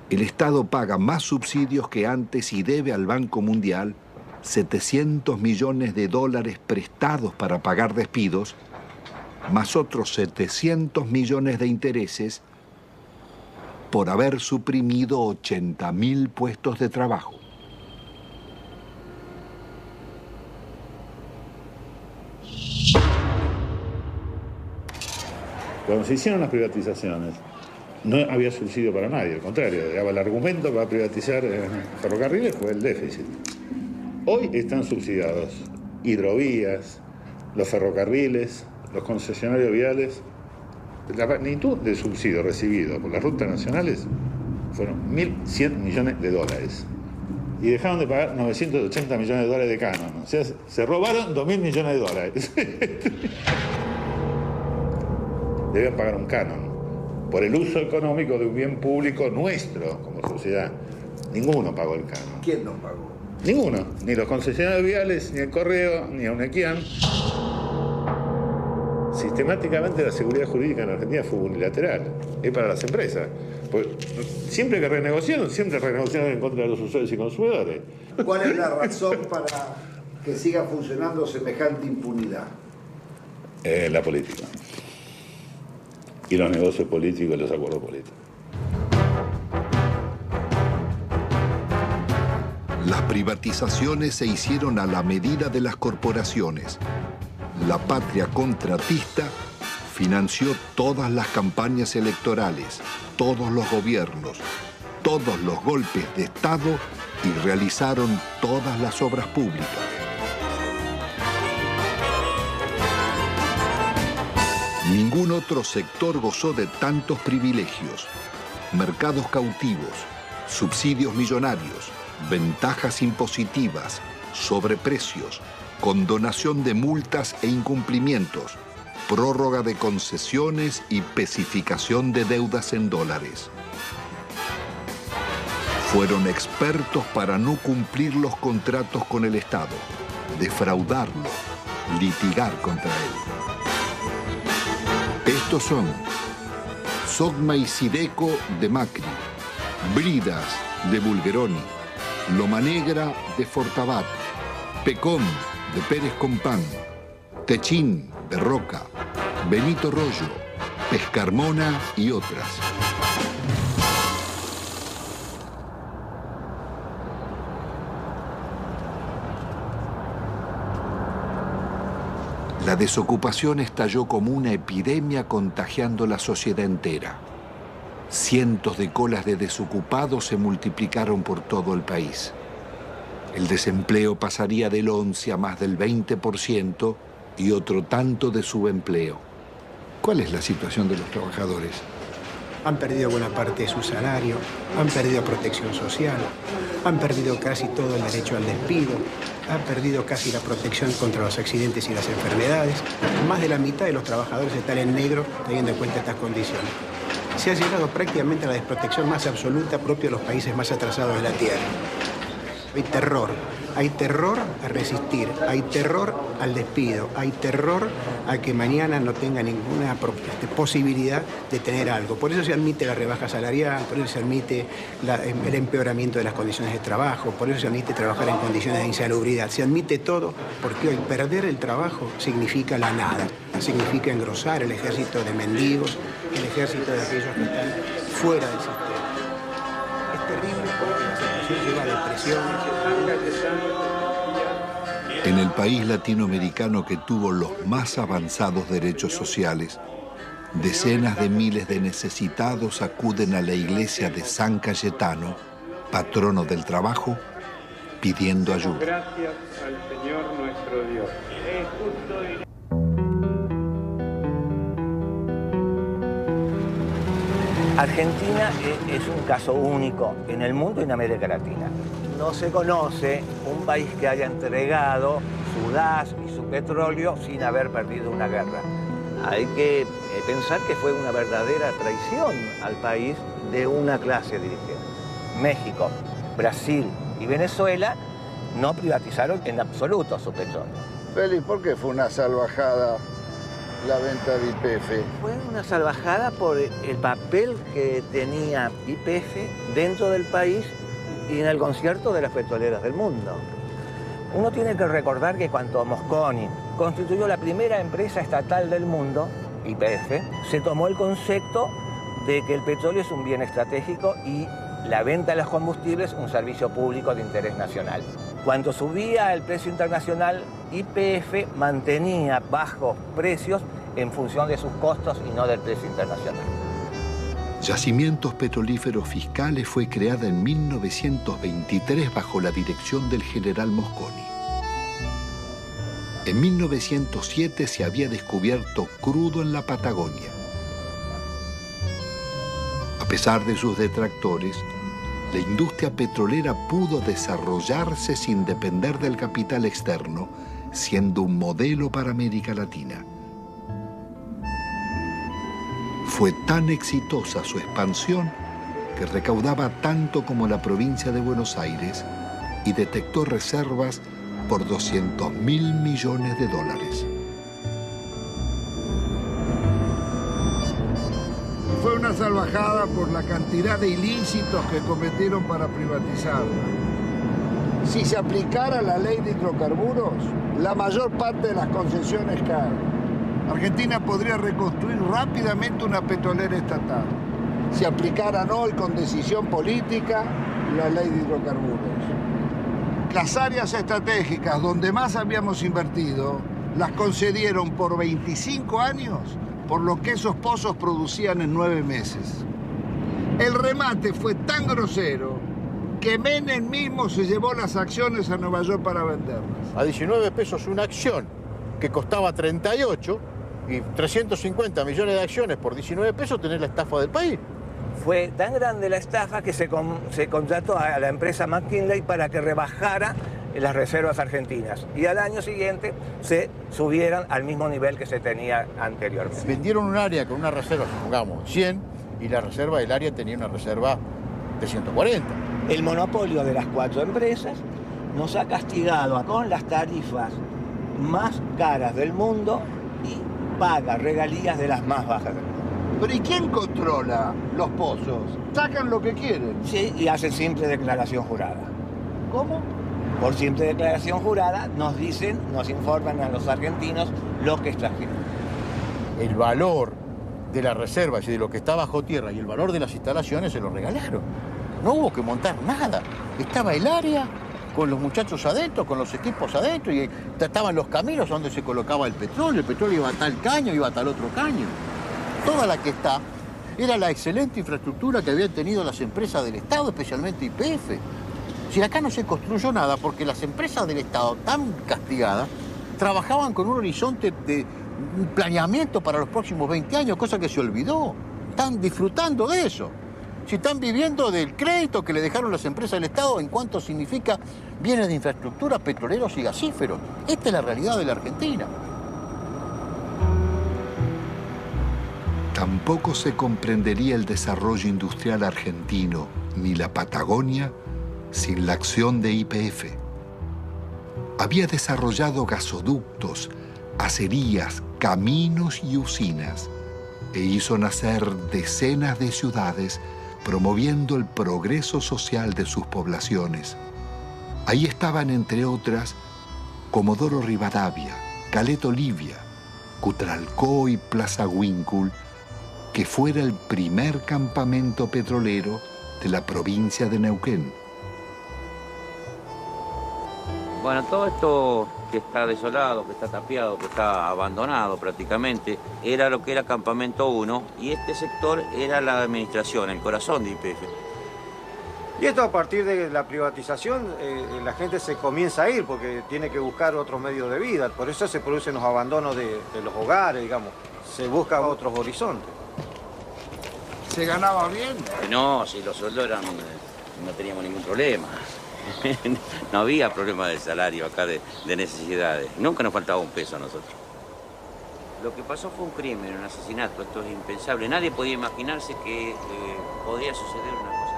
el Estado paga más subsidios que antes y debe al Banco Mundial $700 millones prestados para pagar despidos, más otros 700 millones de intereses por haber suprimido 80.000 puestos de trabajo. Cuando se hicieron las privatizaciones, no había subsidio para nadie, al contrario, el argumento para privatizar ferrocarriles fue el déficit. Hoy están subsidiados hidrovías, los ferrocarriles, los concesionarios viales. La magnitud de subsidio recibido por las rutas nacionales fueron 1.100 millones de dólares. Y dejaron de pagar 980 millones de dólares de canon. O sea, se robaron 2.000 millones de dólares. Deben pagar un canon por el uso económico de un bien público nuestro como sociedad. Ninguno pagó el canon. ¿Quién no pagó? Ninguno. Ni los concesionarios viales, ni el Correo, ni Unequian. Sistemáticamente la seguridad jurídica en Argentina fue unilateral. Es para las empresas. Pues, siempre que renegociaron en contra de los usuarios y consumidores. ¿Cuál es la razón para que siga funcionando semejante impunidad? La política. Y los negocios políticos y los acuerdos políticos. Las privatizaciones se hicieron a la medida de las corporaciones. La patria contratista financió todas las campañas electorales, todos los gobiernos, todos los golpes de Estado y realizaron todas las obras públicas. Ningún otro sector gozó de tantos privilegios, mercados cautivos, subsidios millonarios, ventajas impositivas, sobreprecios, condonación de multas e incumplimientos, prórroga de concesiones y especificación de deudas en dólares. Fueron expertos para no cumplir los contratos con el Estado, defraudarlo, litigar contra él. Estos son Sogma y Sideco de Macri, Bridas de Bulgeroni, Loma Negra de Fortabat, Pecom de Pérez Compán, Techín de Roca, Benito Rollo, Pescarmona y otras. La desocupación estalló como una epidemia contagiando la sociedad entera. Cientos de colas de desocupados se multiplicaron por todo el país. El desempleo pasaría del 11 a más del 20% y otro tanto de subempleo. ¿Cuál es la situación de los trabajadores? Han perdido buena parte de su salario, han perdido protección social, han perdido casi todo el derecho al despido, han perdido casi la protección contra los accidentes y las enfermedades. Más de la mitad de los trabajadores están en negro teniendo en cuenta estas condiciones. Se ha llegado prácticamente a la desprotección más absoluta propia de los países más atrasados de la Tierra. Hay terror a resistir, hay terror al despido, hay terror a que mañana no tenga ninguna posibilidad de tener algo. Por eso se admite la rebaja salarial, por eso se admite el empeoramiento de las condiciones de trabajo, por eso se admite trabajar en condiciones de insalubridad. Se admite todo porque hoy perder el trabajo significa la nada, significa engrosar el ejército de mendigos, el ejército de aquellos que están fuera del sistema. Es terrible porque la situación lleva a depresiones. En el país latinoamericano que tuvo los más avanzados derechos sociales, decenas de miles de necesitados acuden a la iglesia de San Cayetano, patrono del trabajo, pidiendo ayuda. Gracias al Señor nuestro Dios. Es justo y... Argentina es un caso único en el mundo y en América Latina. No se conoce un país que haya entregado su gas y su petróleo sin haber perdido una guerra. Hay que pensar que fue una verdadera traición al país de una clase dirigente. México, Brasil y Venezuela no privatizaron en absoluto su petróleo. Félix, ¿por qué fue una salvajada la venta de YPF? Fue una salvajada por el papel que tenía YPF dentro del país y en el concierto de las petroleras del mundo. Uno tiene que recordar que cuando Mosconi constituyó la primera empresa estatal del mundo, YPF, se tomó el concepto de que el petróleo es un bien estratégico y la venta de los combustibles un servicio público de interés nacional. Cuando subía el precio internacional, YPF mantenía bajos precios en función de sus costos y no del precio internacional. Yacimientos Petrolíferos Fiscales fue creada en 1923 bajo la dirección del general Mosconi. En 1907 se había descubierto crudo en la Patagonia. A pesar de sus detractores, la industria petrolera pudo desarrollarse sin depender del capital externo, siendo un modelo para América Latina. Fue tan exitosa su expansión que recaudaba tanto como la provincia de Buenos Aires y detectó reservas por $200.000 millones. Fue una salvajada por la cantidad de ilícitos que cometieron para privatizarla. Si se aplicara la ley de hidrocarburos, la mayor parte de las concesiones caen. Argentina podría reconstruir rápidamente una petrolera estatal. Si aplicaran hoy con decisión política la ley de hidrocarburos. Las áreas estratégicas donde más habíamos invertido las concedieron por 25 años por lo que esos pozos producían en 9 meses. El remate fue tan grosero que Menem mismo se llevó las acciones a Nueva York para venderlas. A 19 pesos una acción que costaba 38 y 350 millones de acciones por 19 pesos tenés la estafa del país. Fue tan grande la estafa que se contrató a la empresa McKinley para que rebajara las reservas argentinas y al año siguiente se subieran al mismo nivel que se tenía anteriormente. Vendieron un área con una reserva, supongamos, 100, y la reserva del área tenía una reserva de 140. El monopolio de las 4 empresas nos ha castigado con las tarifas más caras del mundo y paga regalías de las más bajas del mundo. ¿Pero y quién controla los pozos? Sacan lo que quieren. Sí, y hacen simple declaración jurada. ¿Cómo? Por simple declaración jurada nos dicen, nos informan a los argentinos lo que extrajeron. El valor de la reserva y de lo que está bajo tierra y el valor de las instalaciones se lo regalaron. No hubo que montar nada. Estaba el área con los muchachos adentro, con los equipos adentro y estaban los caminos donde se colocaba el petróleo. El petróleo iba a tal caño, iba a tal otro caño. Toda la que está era la excelente infraestructura que habían tenido las empresas del Estado, especialmente YPF. Si acá no se construyó nada porque las empresas del Estado, tan castigadas, trabajaban con un horizonte de planeamiento para los próximos 20 años, cosa que se olvidó. Están disfrutando de eso. Si están viviendo del crédito que le dejaron las empresas del Estado en cuanto significa bienes de infraestructura, petroleros y gasíferos. Esta es la realidad de la Argentina. Tampoco se comprendería el desarrollo industrial argentino ni la Patagonia sin la acción de YPF. Había desarrollado gasoductos, acerías, caminos y usinas e hizo nacer decenas de ciudades promoviendo el progreso social de sus poblaciones. Ahí estaban, entre otras, Comodoro Rivadavia, Caleta Olivia, Cutralcó y Plaza Huíncul, que fuera el primer campamento petrolero de la provincia de Neuquén. Bueno, todo esto que está desolado, que está tapiado, que está abandonado prácticamente, era lo que era Campamento 1 y este sector era la administración, el corazón de YPF. Y esto a partir de la privatización, la gente se comienza a ir porque tiene que buscar otros medios de vida, por eso se producen los abandonos de los hogares, digamos, se buscan otros horizontes. ¿Se ganaba bien? No, si los sueldos eran, no teníamos ningún problema. No había problema de salario acá, de necesidades. Nunca nos faltaba un peso a nosotros. Lo que pasó fue un crimen, un asesinato. Esto es impensable. Nadie podía imaginarse que podría suceder una cosa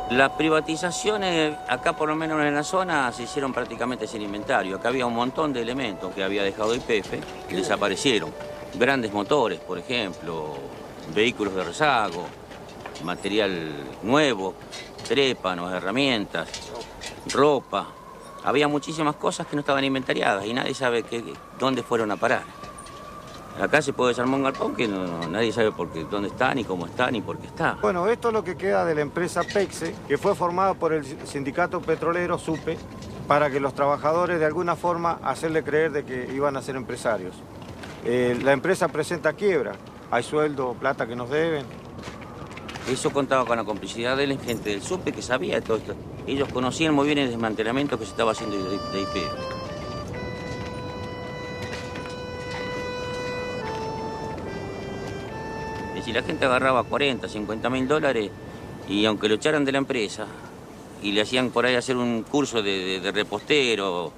de Las privatizaciones, acá por lo menos en la zona, se hicieron prácticamente sin inventario. Acá había un montón de elementos que había dejado YPF que desaparecieron. Grandes motores, por ejemplo, vehículos de rezago, material nuevo, trépanos, herramientas, ropa. Había muchísimas cosas que no estaban inventariadas y nadie sabe dónde fueron a parar. Acá se puede desarmar un galpón que nadie sabe dónde está, ni cómo está, ni por qué está. Bueno, esto es lo que queda de la empresa PEXE, que fue formada por el sindicato petrolero SUPE, para que los trabajadores de alguna forma hacerle creer de que iban a ser empresarios. La empresa presenta quiebra, hay sueldo, plata que nos deben. Eso contaba con la complicidad de la gente del SUPE que sabía de todo esto. Ellos conocían muy bien el desmantelamiento que se estaba haciendo de YPF. Si la gente agarraba 40, 50 mil dólares y aunque lo echaran de la empresa y le hacían por ahí hacer un curso de repostero,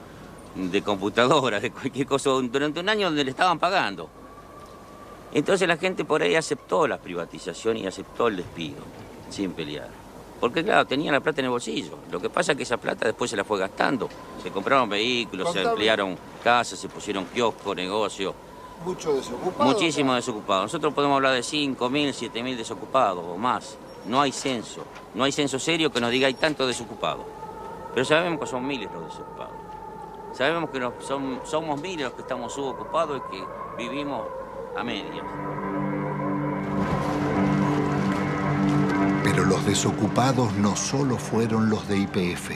de computadora, de cualquier cosa, durante un año donde le estaban pagando. Entonces la gente por ahí aceptó la privatización y aceptó el despido, sin pelear. Porque claro, tenía la plata en el bolsillo. Lo que pasa es que esa plata después se la fue gastando. Se compraron vehículos, se ampliaron casas, se pusieron kioscos, negocios. Mucho desocupado. Muchísimo desocupado. Nosotros podemos hablar de 5.000, 7.000 desocupados o más. No hay censo. No hay censo serio que nos diga hay tantos desocupados. Pero sabemos que son miles los desocupados. Sabemos que somos miles los que estamos subocupados y que vivimos a medias. Pero los desocupados no solo fueron los de YPF.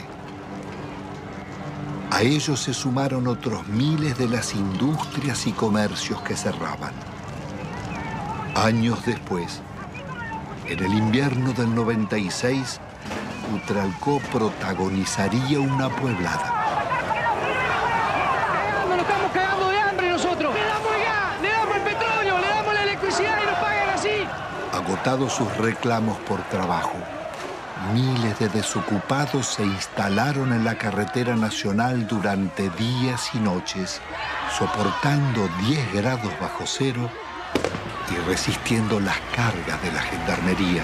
A ellos se sumaron otros miles de las industrias y comercios que cerraban. Años después, en el invierno del 96, Utralcó protagonizaría una pueblada. Nos estamos cagando de hambre nosotros. Le damos el gas, le damos el petróleo, le damos la electricidad y nos pagan así. Agotados sus reclamos por trabajo, miles de desocupados se instalaron en la carretera nacional durante días y noches, soportando 10 grados bajo cero y resistiendo las cargas de la gendarmería.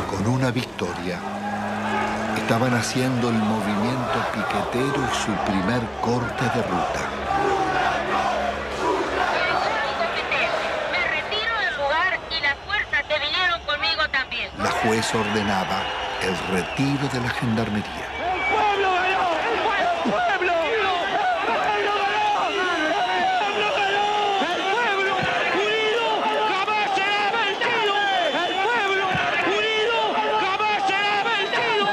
Con una victoria, estaban haciendo el movimiento piquetero y su primer corte de ruta. Me retiro del lugar y las fuerzas que vinieron conmigo también. La juez ordenaba el retiro de la gendarmería. ¡El pueblo ganó! ¡El pueblo! ¡El pueblo ganó! ¡El pueblo ganó! ¡El pueblo unido jamás será vencido! ¡El pueblo unido jamás será vencido!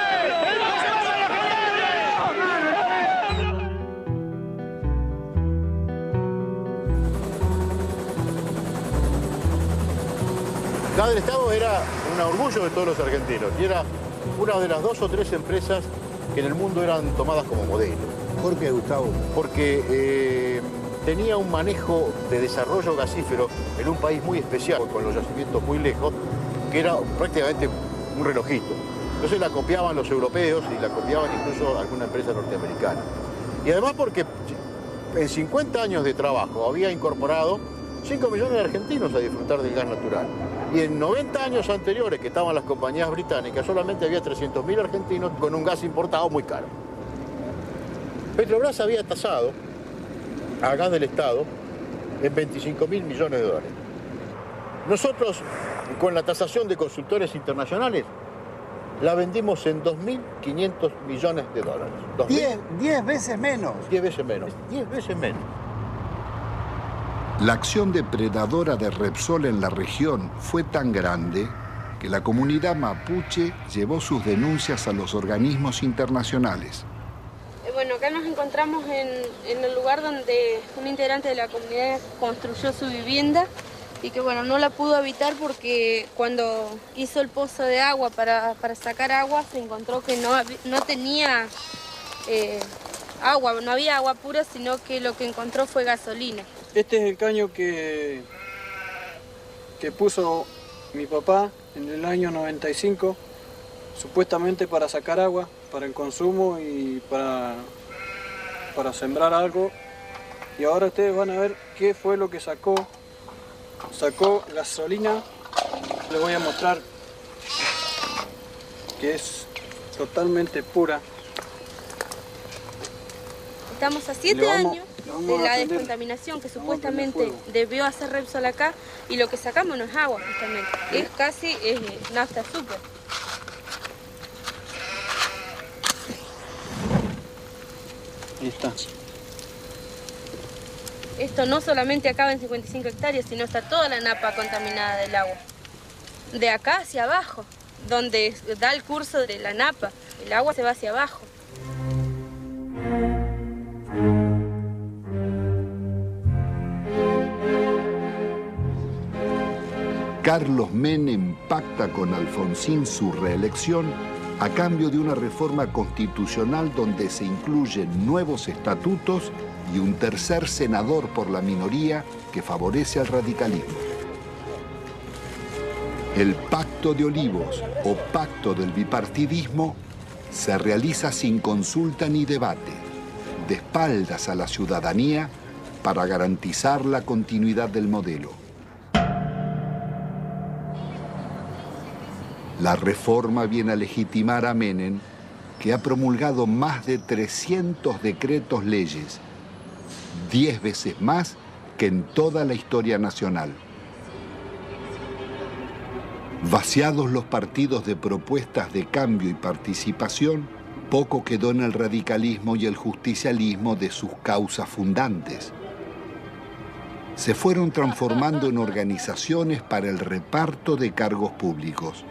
La del Estado era un orgullo de todos los argentinos y era una de las 2 o 3 empresas que en el mundo eran tomadas como modelo. ¿Por qué, Gustavo? Porque tenía un manejo de desarrollo gasífero en un país muy especial, con los yacimientos muy lejos, que era prácticamente un relojito. Entonces la copiaban los europeos y la copiaban incluso alguna empresa norteamericana. Y además porque en 50 años de trabajo había incorporado 5 millones de argentinos a disfrutar del gas natural. Y en 90 años anteriores que estaban las compañías británicas, solamente había 300.000 argentinos con un gas importado muy caro. Petrobras había tasado a gas del Estado en 25.000 millones de dólares. Nosotros, con la tasación de consultores internacionales, la vendimos en 2.500 millones de dólares. 10 veces menos. 10 veces menos. 10 veces menos. La acción depredadora de Repsol en la región fue tan grande que la comunidad mapuche llevó sus denuncias a los organismos internacionales. Bueno, acá nos encontramos en el lugar donde un integrante de la comunidad construyó su vivienda y que bueno, no la pudo habitar porque cuando hizo el pozo de agua para sacar agua se encontró que no tenía agua, no había agua pura, sino que lo que encontró fue gasolina. Este es el caño que puso mi papá en el año 95, supuestamente para sacar agua, para el consumo y para para sembrar algo. Y ahora ustedes van a ver qué fue lo que sacó. Sacó gasolina. Les voy a mostrar que es totalmente pura. Estamos a 7 años de la descontaminación que supuestamente debió hacer Repsol acá, y lo que sacamos no es agua, justamente. Es casi nafta súper. Ahí está. Esto no solamente acaba en 55 hectáreas, sino está toda la napa contaminada del agua. De acá hacia abajo, donde da el curso de la napa, el agua se va hacia abajo. Carlos Menem pacta con Alfonsín su reelección a cambio de una reforma constitucional donde se incluyen nuevos estatutos y un tercer senador por la minoría que favorece al radicalismo. El Pacto de Olivos o Pacto del Bipartidismo se realiza sin consulta ni debate, de espaldas a la ciudadanía para garantizar la continuidad del modelo. La reforma viene a legitimar a Menem, que ha promulgado más de 300 decretos leyes, 10 veces más que en toda la historia nacional. Vaciados los partidos de propuestas de cambio y participación, poco quedó en el radicalismo y el justicialismo de sus causas fundantes. Se fueron transformando en organizaciones para el reparto de cargos públicos.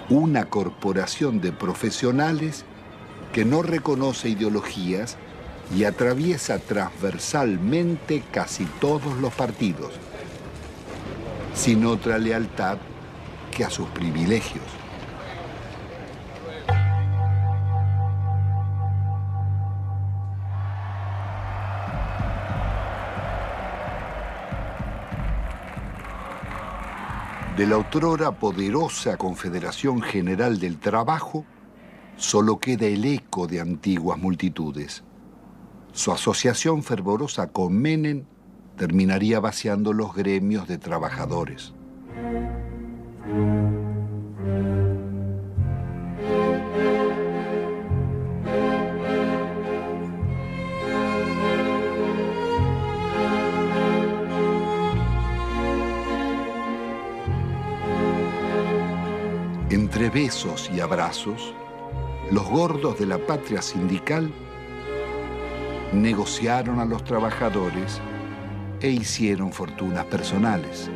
Una corporación de profesionales que no reconoce ideologías y atraviesa transversalmente casi todos los partidos, sin otra lealtad que a sus privilegios. De la otrora poderosa Confederación General del Trabajo, solo queda el eco de antiguas multitudes. Su asociación fervorosa con Menem terminaría vaciando los gremios de trabajadores. Entre besos y abrazos, los gordos de la patria sindical negociaron a los trabajadores e hicieron fortunas personales.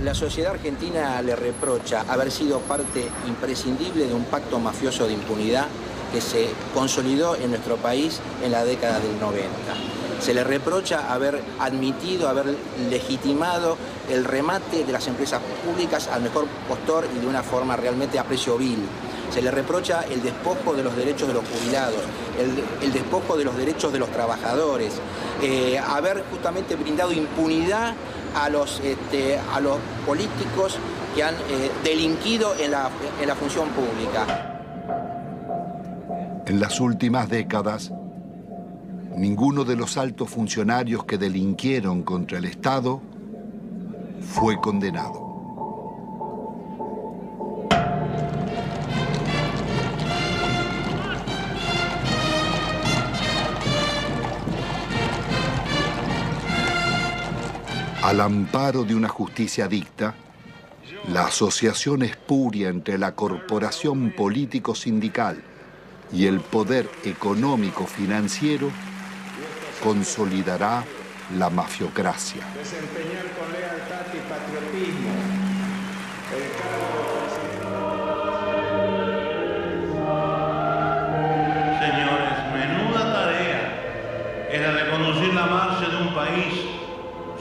La sociedad argentina le reprocha haber sido parte imprescindible de un pacto mafioso de impunidad que se consolidó en nuestro país en la década del 90. Se le reprocha haber admitido, haber legitimado el remate de las empresas públicas al mejor postor y de una forma realmente a precio vil. Se le reprocha el despojo de los derechos de los jubilados, el despojo de los derechos de los trabajadores, haber justamente brindado impunidad a los políticos que han delinquido en la función pública. En las últimas décadas, Ninguno de los altos funcionarios que delinquieron contra el Estado fue condenado. Al amparo de una justicia dicta, la asociación espuria entre la corporación político-sindical y el poder económico-financiero consolidará la mafiocracia. Desempeñar con lealtad y patriotismo el cargo. Señores, menuda tarea es la de conducir la marcha de un país,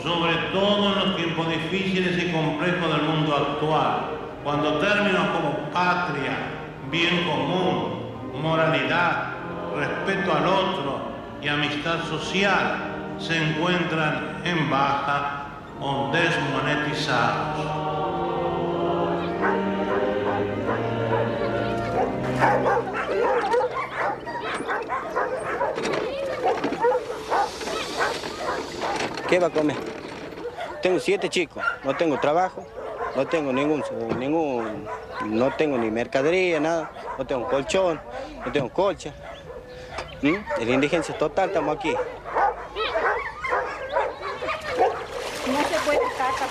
sobre todo en los tiempos difíciles y complejos del mundo actual, cuando términos como patria, bien común, moralidad, respeto al otro y amistad social se encuentran en baja o desmonetizados. ¿Qué va a comer? Tengo 7 chicos, no tengo trabajo, no tengo no tengo ni mercadería, nada, no tengo colchón, no tengo colcha. En la indigencia total estamos aquí. No se puede estar acá.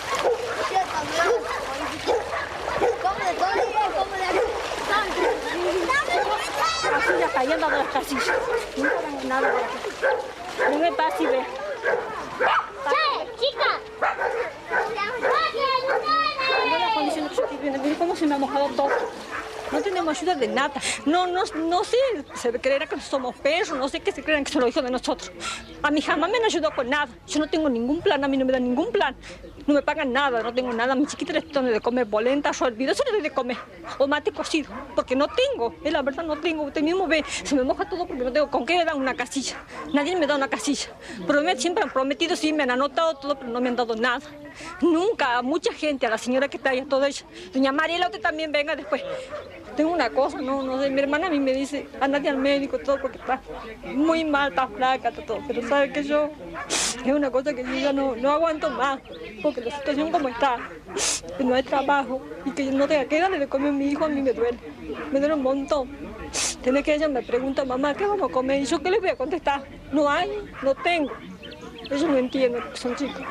Así ya cayendo de las casillas. Nunca dan nada por aquí. No me pasa y ve. ¿Cómo se me ha mojado todo? No tenemos ayuda de nada. No sé, se creerá que somos perros, no sé qué se creerán que son los hijos de nosotros. A mí jamás me han ayudado con nada. Yo no tengo ningún plan, a mí no me dan ningún plan. No me pagan nada, no tengo nada. A mi chiquita les doy de comer polenta, hervido, eso le doy de comer. O mate cocido, porque no tengo. Es la verdad, no tengo. Usted mismo ve, se me moja todo porque no tengo. ¿Con qué me dan una casilla? Nadie me da una casilla. Siempre han prometido, sí, me han anotado todo, pero no me han dado nada. Nunca, a mucha gente, a la señora que está ahí, a toda ella. Doña Mariela, usted también venga después. Tengo una cosa, no sé, mi hermana a mí me dice, andate al médico, todo, porque está muy mal, está flaca, está todo. Pero sabe que yo, es una cosa que yo ya no aguanto más, porque la situación como está, que no hay trabajo y que no tenga que darle de comer a mi hijo, a mí me duele un montón. Tiene que ella me pregunta, mamá, ¿qué vamos a comer? Y yo, ¿qué les voy a contestar? No hay, no tengo. Ellos no entienden, son chicos,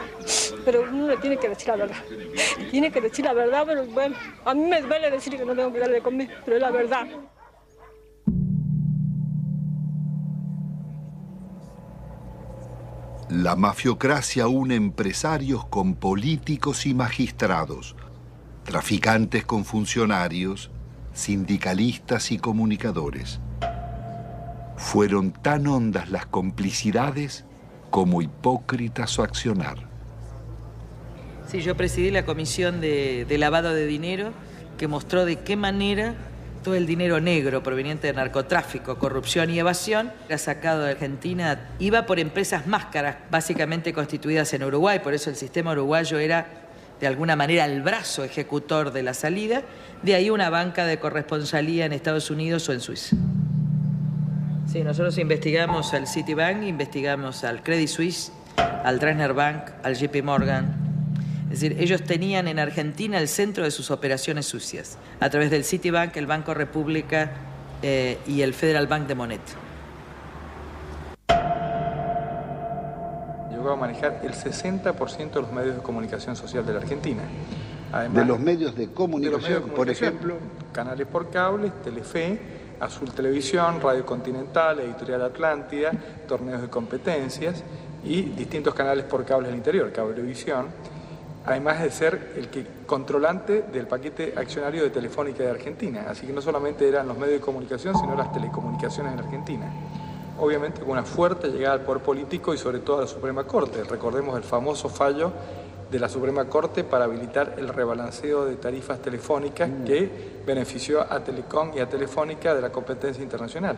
pero uno le tiene que decir la verdad. Tiene que decir la verdad, pero bueno, a mí me duele decir que no tengo que darle de comer, pero es la verdad. La mafiocracia une empresarios con políticos y magistrados, traficantes con funcionarios, sindicalistas y comunicadores. Fueron tan hondas las complicidades como hipócrita su accionar. Sí, yo presidí la comisión de lavado de dinero que mostró de qué manera todo el dinero negro proveniente de narcotráfico, corrupción y evasión era sacado de Argentina. Iba por empresas máscaras, básicamente constituidas en Uruguay, por eso el sistema uruguayo era de alguna manera el brazo ejecutor de la salida, de ahí una banca de corresponsalía en Estados Unidos o en Suiza. Sí, nosotros investigamos al Citibank, investigamos al Credit Suisse, al Dresdner Bank, al JP Morgan. Es decir, ellos tenían en Argentina el centro de sus operaciones sucias, a través del Citibank, el Banco República y el Federal Bank de Moneta. Llegó a manejar el 60% de los medios de comunicación social de la Argentina. Además, de los medios de comunicación, por ejemplo, canales por cable, Telefe, Azul Televisión, Radio Continental, Editorial Atlántida, torneos de competencias y distintos canales por cable del interior, Cablevisión, además de ser el controlante del paquete accionario de Telefónica de Argentina. Así que no solamente eran los medios de comunicación, sino las telecomunicaciones en Argentina. Obviamente con una fuerte llegada al poder político y sobre todo a la Suprema Corte. Recordemos el famoso fallo de la Suprema Corte para habilitar el rebalanceo de tarifas telefónicas que benefició a Telecom y a Telefónica de la competencia internacional.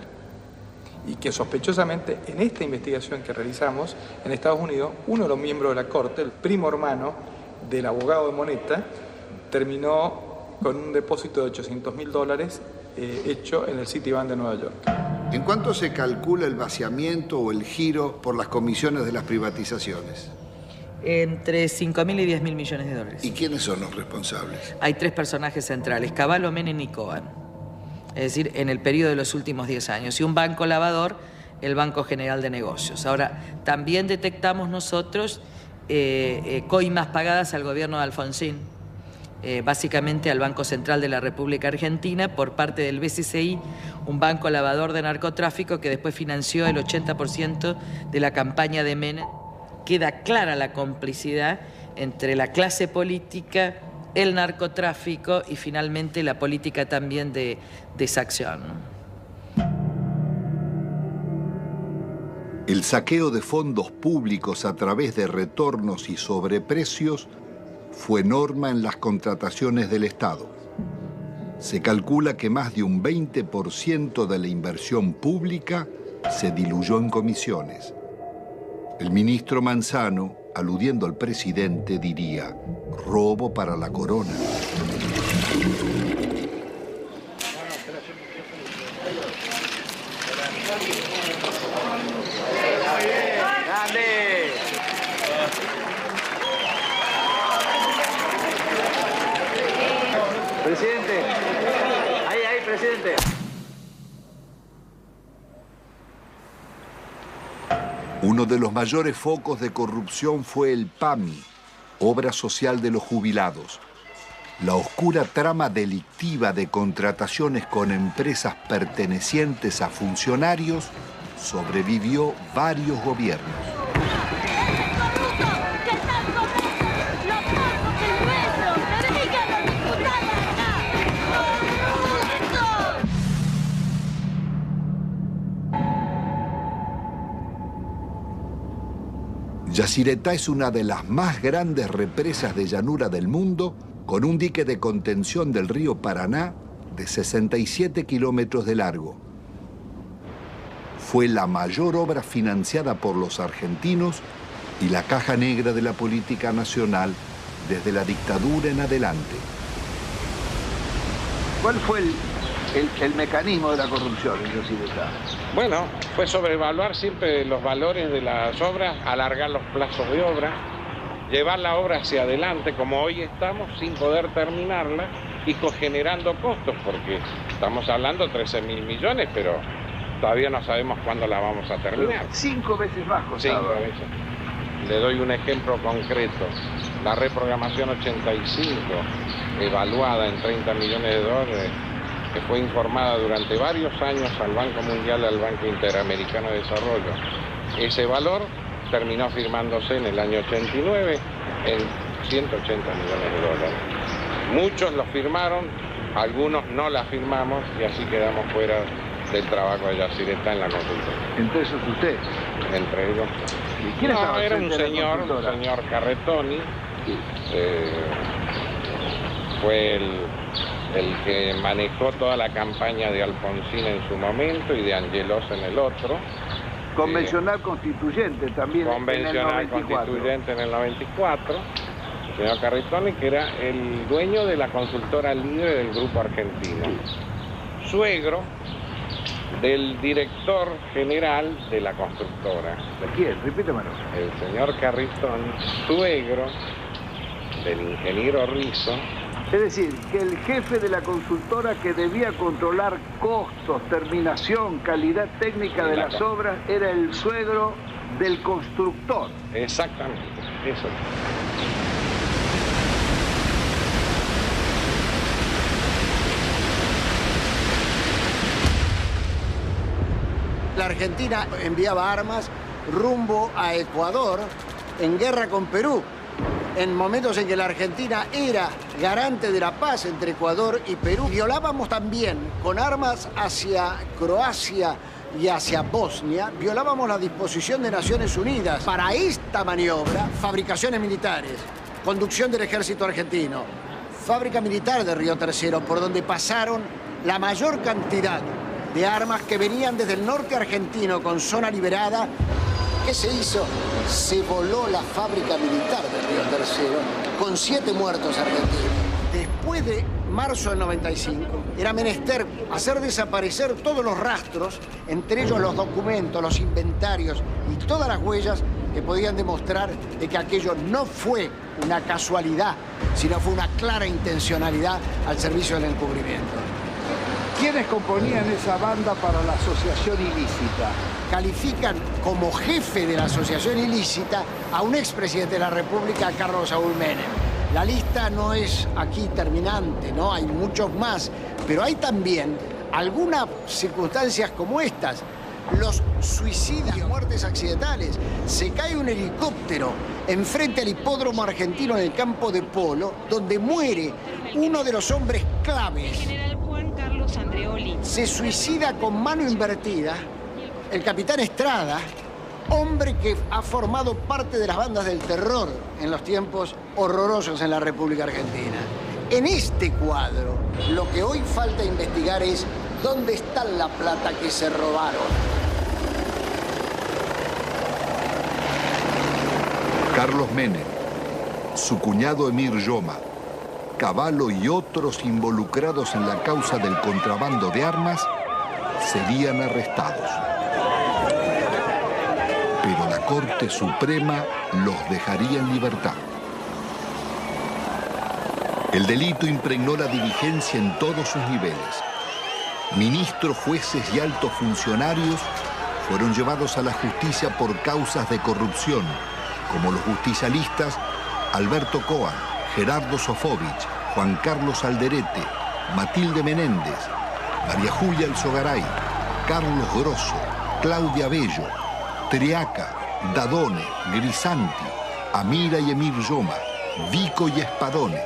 Y que sospechosamente en esta investigación que realizamos en Estados Unidos, uno de los miembros de la Corte, el primo hermano del abogado de Moneta, terminó con un depósito de $800.000 hecho en el Citibank de Nueva York. ¿En cuánto se calcula el vaciamiento o el giro por las comisiones de las privatizaciones? Entre 5.000 y 10.000 millones de dólares. ¿Y quiénes son los responsables? Hay 3 personajes centrales, Cavallo, Menem y Cohen. Es decir, en el periodo de los últimos 10 años. Y un banco lavador, el Banco General de Negocios. Ahora, también detectamos nosotros coimas pagadas al gobierno de Alfonsín, básicamente al Banco Central de la República Argentina, por parte del BCCI, un banco lavador de narcotráfico que después financió el 80% de la campaña de Menem. Queda clara la complicidad entre la clase política, el narcotráfico y finalmente la política también de exacción. El saqueo de fondos públicos a través de retornos y sobreprecios fue norma en las contrataciones del Estado. Se calcula que más de un 20% de la inversión pública se diluyó en comisiones. El ministro Manzano, aludiendo al presidente, diría: robo para la corona. Presidente, ahí, presidente. Uno de los mayores focos de corrupción fue el PAMI, Obra Social de los Jubilados. La oscura trama delictiva de contrataciones con empresas pertenecientes a funcionarios sobrevivió varios gobiernos. Yacyretá es una de las más grandes represas de llanura del mundo, con un dique de contención del río Paraná de 67 kilómetros de largo. Fue la mayor obra financiada por los argentinos y la caja negra de la política nacional desde la dictadura en adelante. ¿Cuál fue el mecanismo de la corrupción en Yacyretá? Bueno, fue sobrevaluar siempre los valores de las obras, alargar los plazos de obra, llevar la obra hacia adelante como hoy estamos sin poder terminarla y generando costos, porque estamos hablando de 13.000 millones, pero todavía no sabemos cuándo la vamos a terminar. 5 veces más costaba. 5 veces. Le doy un ejemplo concreto. La reprogramación 85, evaluada en 30 millones de dólares, que fue informada durante varios años al Banco Mundial y al Banco Interamericano de Desarrollo. Ese valor terminó firmándose en el año 89 en 180 millones de dólares. Muchos lo firmaron, algunos no la firmamos y así quedamos fuera del trabajo de Yacyretá en la consulta. ¿Entre esos usted? Entre ellos. ¿Y quién estaba era un frente a la señor consultora? Carretoni, fue el que manejó toda la campaña de Alfonsín en su momento y de Angelos en el otro. Convencional constituyente también. Convencional constituyente en el 94. El señor Carretoni, que era el dueño de la consultora libre del Grupo Argentino. Suegro del director general de la constructora. ¿De quién? Repítemelo. El señor Carretoni, suegro del ingeniero Rizzo. Es decir, que el jefe de la consultora que debía controlar costos, terminación, calidad técnica de las obras, era el suegro del constructor. Exactamente, eso. La Argentina enviaba armas rumbo a Ecuador en guerra con Perú, en momentos en que la Argentina era garante de la paz entre Ecuador y Perú. Violábamos también con armas hacia Croacia y hacia Bosnia, violábamos la disposición de Naciones Unidas para esta maniobra, fabricaciones militares, conducción del ejército argentino, fábrica militar de Río Tercero, por donde pasaron la mayor cantidad de armas que venían desde el norte argentino con zona liberada. ¿Qué se hizo? Se voló la fábrica militar de Río Tercero con 7 muertos argentinos. Después de marzo del 95, era menester hacer desaparecer todos los rastros, entre ellos los documentos, los inventarios y todas las huellas que podían demostrar de que aquello no fue una casualidad, sino fue una clara intencionalidad al servicio del encubrimiento. ¿Quiénes componían esa banda para la asociación ilícita? Califican como jefe de la asociación ilícita a un expresidente de la República, Carlos Saúl Menem. La lista no es aquí terminante, ¿no? Hay muchos más, pero hay también algunas circunstancias como estas. Los suicidios, muertes accidentales. Se cae un helicóptero enfrente al hipódromo argentino en el campo de polo, donde muere uno de los hombres claves. El general Juan Carlos Andreoli. Se suicida con mano invertida el capitán Estrada, hombre que ha formado parte de las bandas del terror en los tiempos horrorosos en la República Argentina. En este cuadro, lo que hoy falta investigar es dónde está la plata que se robaron. Carlos Menem, su cuñado Emir Yoma, Cavallo y otros involucrados en la causa del contrabando de armas serían arrestados. Pero la Corte Suprema los dejaría en libertad. El delito impregnó la diligencia en todos sus niveles. Ministros, jueces y altos funcionarios fueron llevados a la justicia por causas de corrupción, como los justicialistas Alberto Coan, Gerardo Sofovich, Juan Carlos Alderete, Matilde Menéndez, María Julia Alzogaray, Carlos Grosso, Claudia Bello, Triaca, Dadone, Grisanti, Amira y Emir Yoma, Vico y Espadone,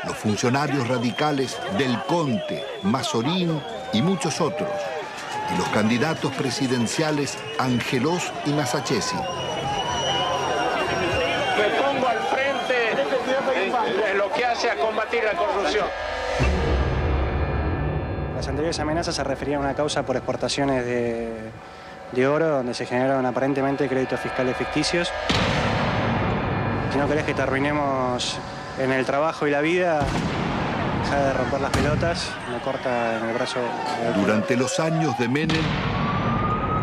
los funcionarios radicales Del Conte, Mazorín y muchos otros, y los candidatos presidenciales Angelós y Masachesi. Me pongo al frente de lo que hace a combatir la corrupción. Las anteriores amenazas se referían a una causa por exportaciones de oro, donde se generaron aparentemente créditos fiscales ficticios. Si no querés que te arruinemos en el trabajo y la vida, deja de romper las pelotas, me corta en el brazo. Durante los años de Menem,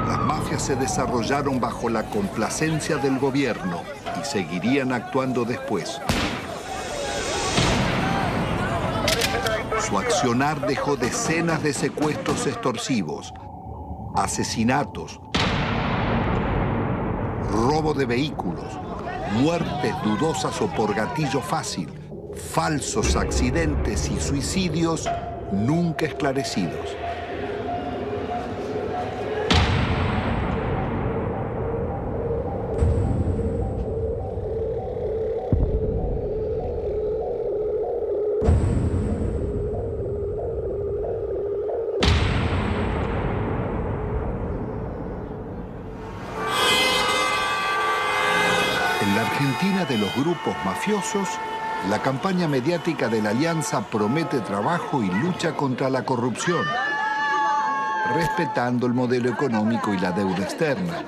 las mafias se desarrollaron bajo la complacencia del gobierno y seguirían actuando después. Su accionar dejó decenas de secuestros extorsivos, asesinatos, robo de vehículos, muertes dudosas o por gatillo fácil, falsos accidentes y suicidios nunca esclarecidos. En la Argentina de los grupos mafiosos, la campaña mediática de la Alianza promete trabajo y lucha contra la corrupción, respetando el modelo económico y la deuda externa.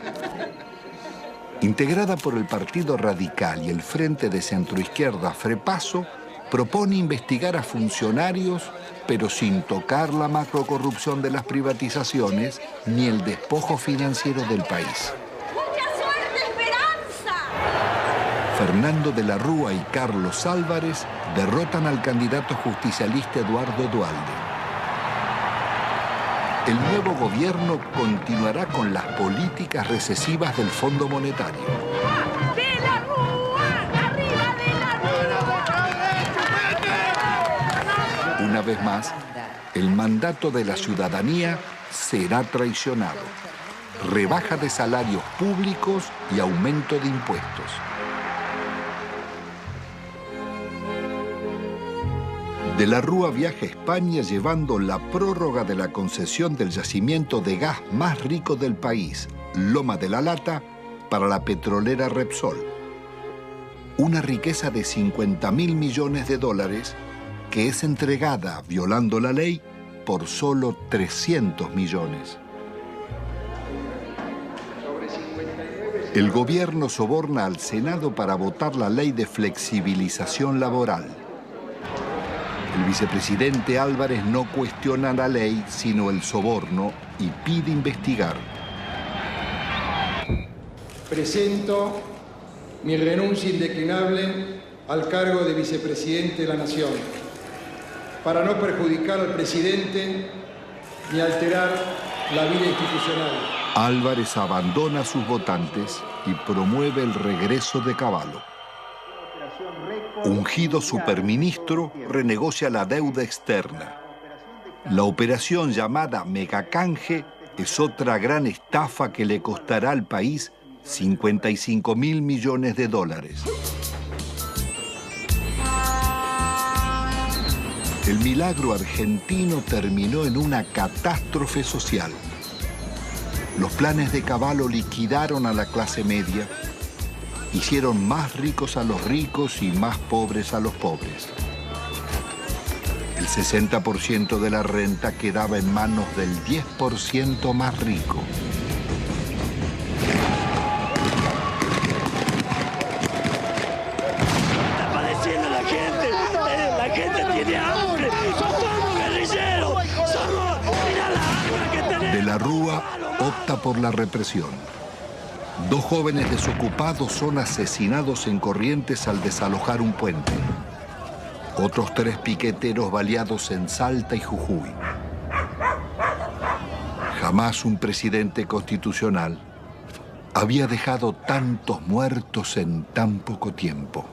Integrada por el Partido Radical y el Frente de Centroizquierda Frepaso, propone investigar a funcionarios, pero sin tocar la macrocorrupción de las privatizaciones ni el despojo financiero del país. Fernando de la Rúa y Carlos Álvarez derrotan al candidato justicialista Eduardo Duhalde. El nuevo gobierno continuará con las políticas recesivas del Fondo Monetario. ¡De la Rúa! ¡Arriba de la Rúa! Una vez más, el mandato de la ciudadanía será traicionado. Rebaja de salarios públicos y aumento de impuestos. De la Rúa viaja a España llevando la prórroga de la concesión del yacimiento de gas más rico del país, Loma de la Lata, para la petrolera Repsol. Una riqueza de 50.000 millones de dólares que es entregada, violando la ley, por solo 300 millones. El gobierno soborna al Senado para votar la ley de flexibilización laboral. El vicepresidente Álvarez no cuestiona la ley, sino el soborno, y pide investigar. Presento mi renuncia indeclinable al cargo de vicepresidente de la Nación, para no perjudicar al presidente ni alterar la vida institucional. Álvarez abandona a sus votantes y promueve el regreso de Cavallo. Ungido superministro, renegocia la deuda externa. La operación llamada Megacanje es otra gran estafa que le costará al país 55.000 millones de dólares. El milagro argentino terminó en una catástrofe social. Los planes de Cavallo liquidaron a la clase media, hicieron más ricos a los ricos y más pobres a los pobres. El 60% de la renta quedaba en manos del 10% más rico. Está padeciendo la gente tiene hambre, somos guerrilleros, mira la arma que tenemos. De la Rúa opta por la represión. 2 jóvenes desocupados son asesinados en Corrientes al desalojar un puente. Otros 3 piqueteros baleados en Salta y Jujuy. Jamás un presidente constitucional había dejado tantos muertos en tan poco tiempo.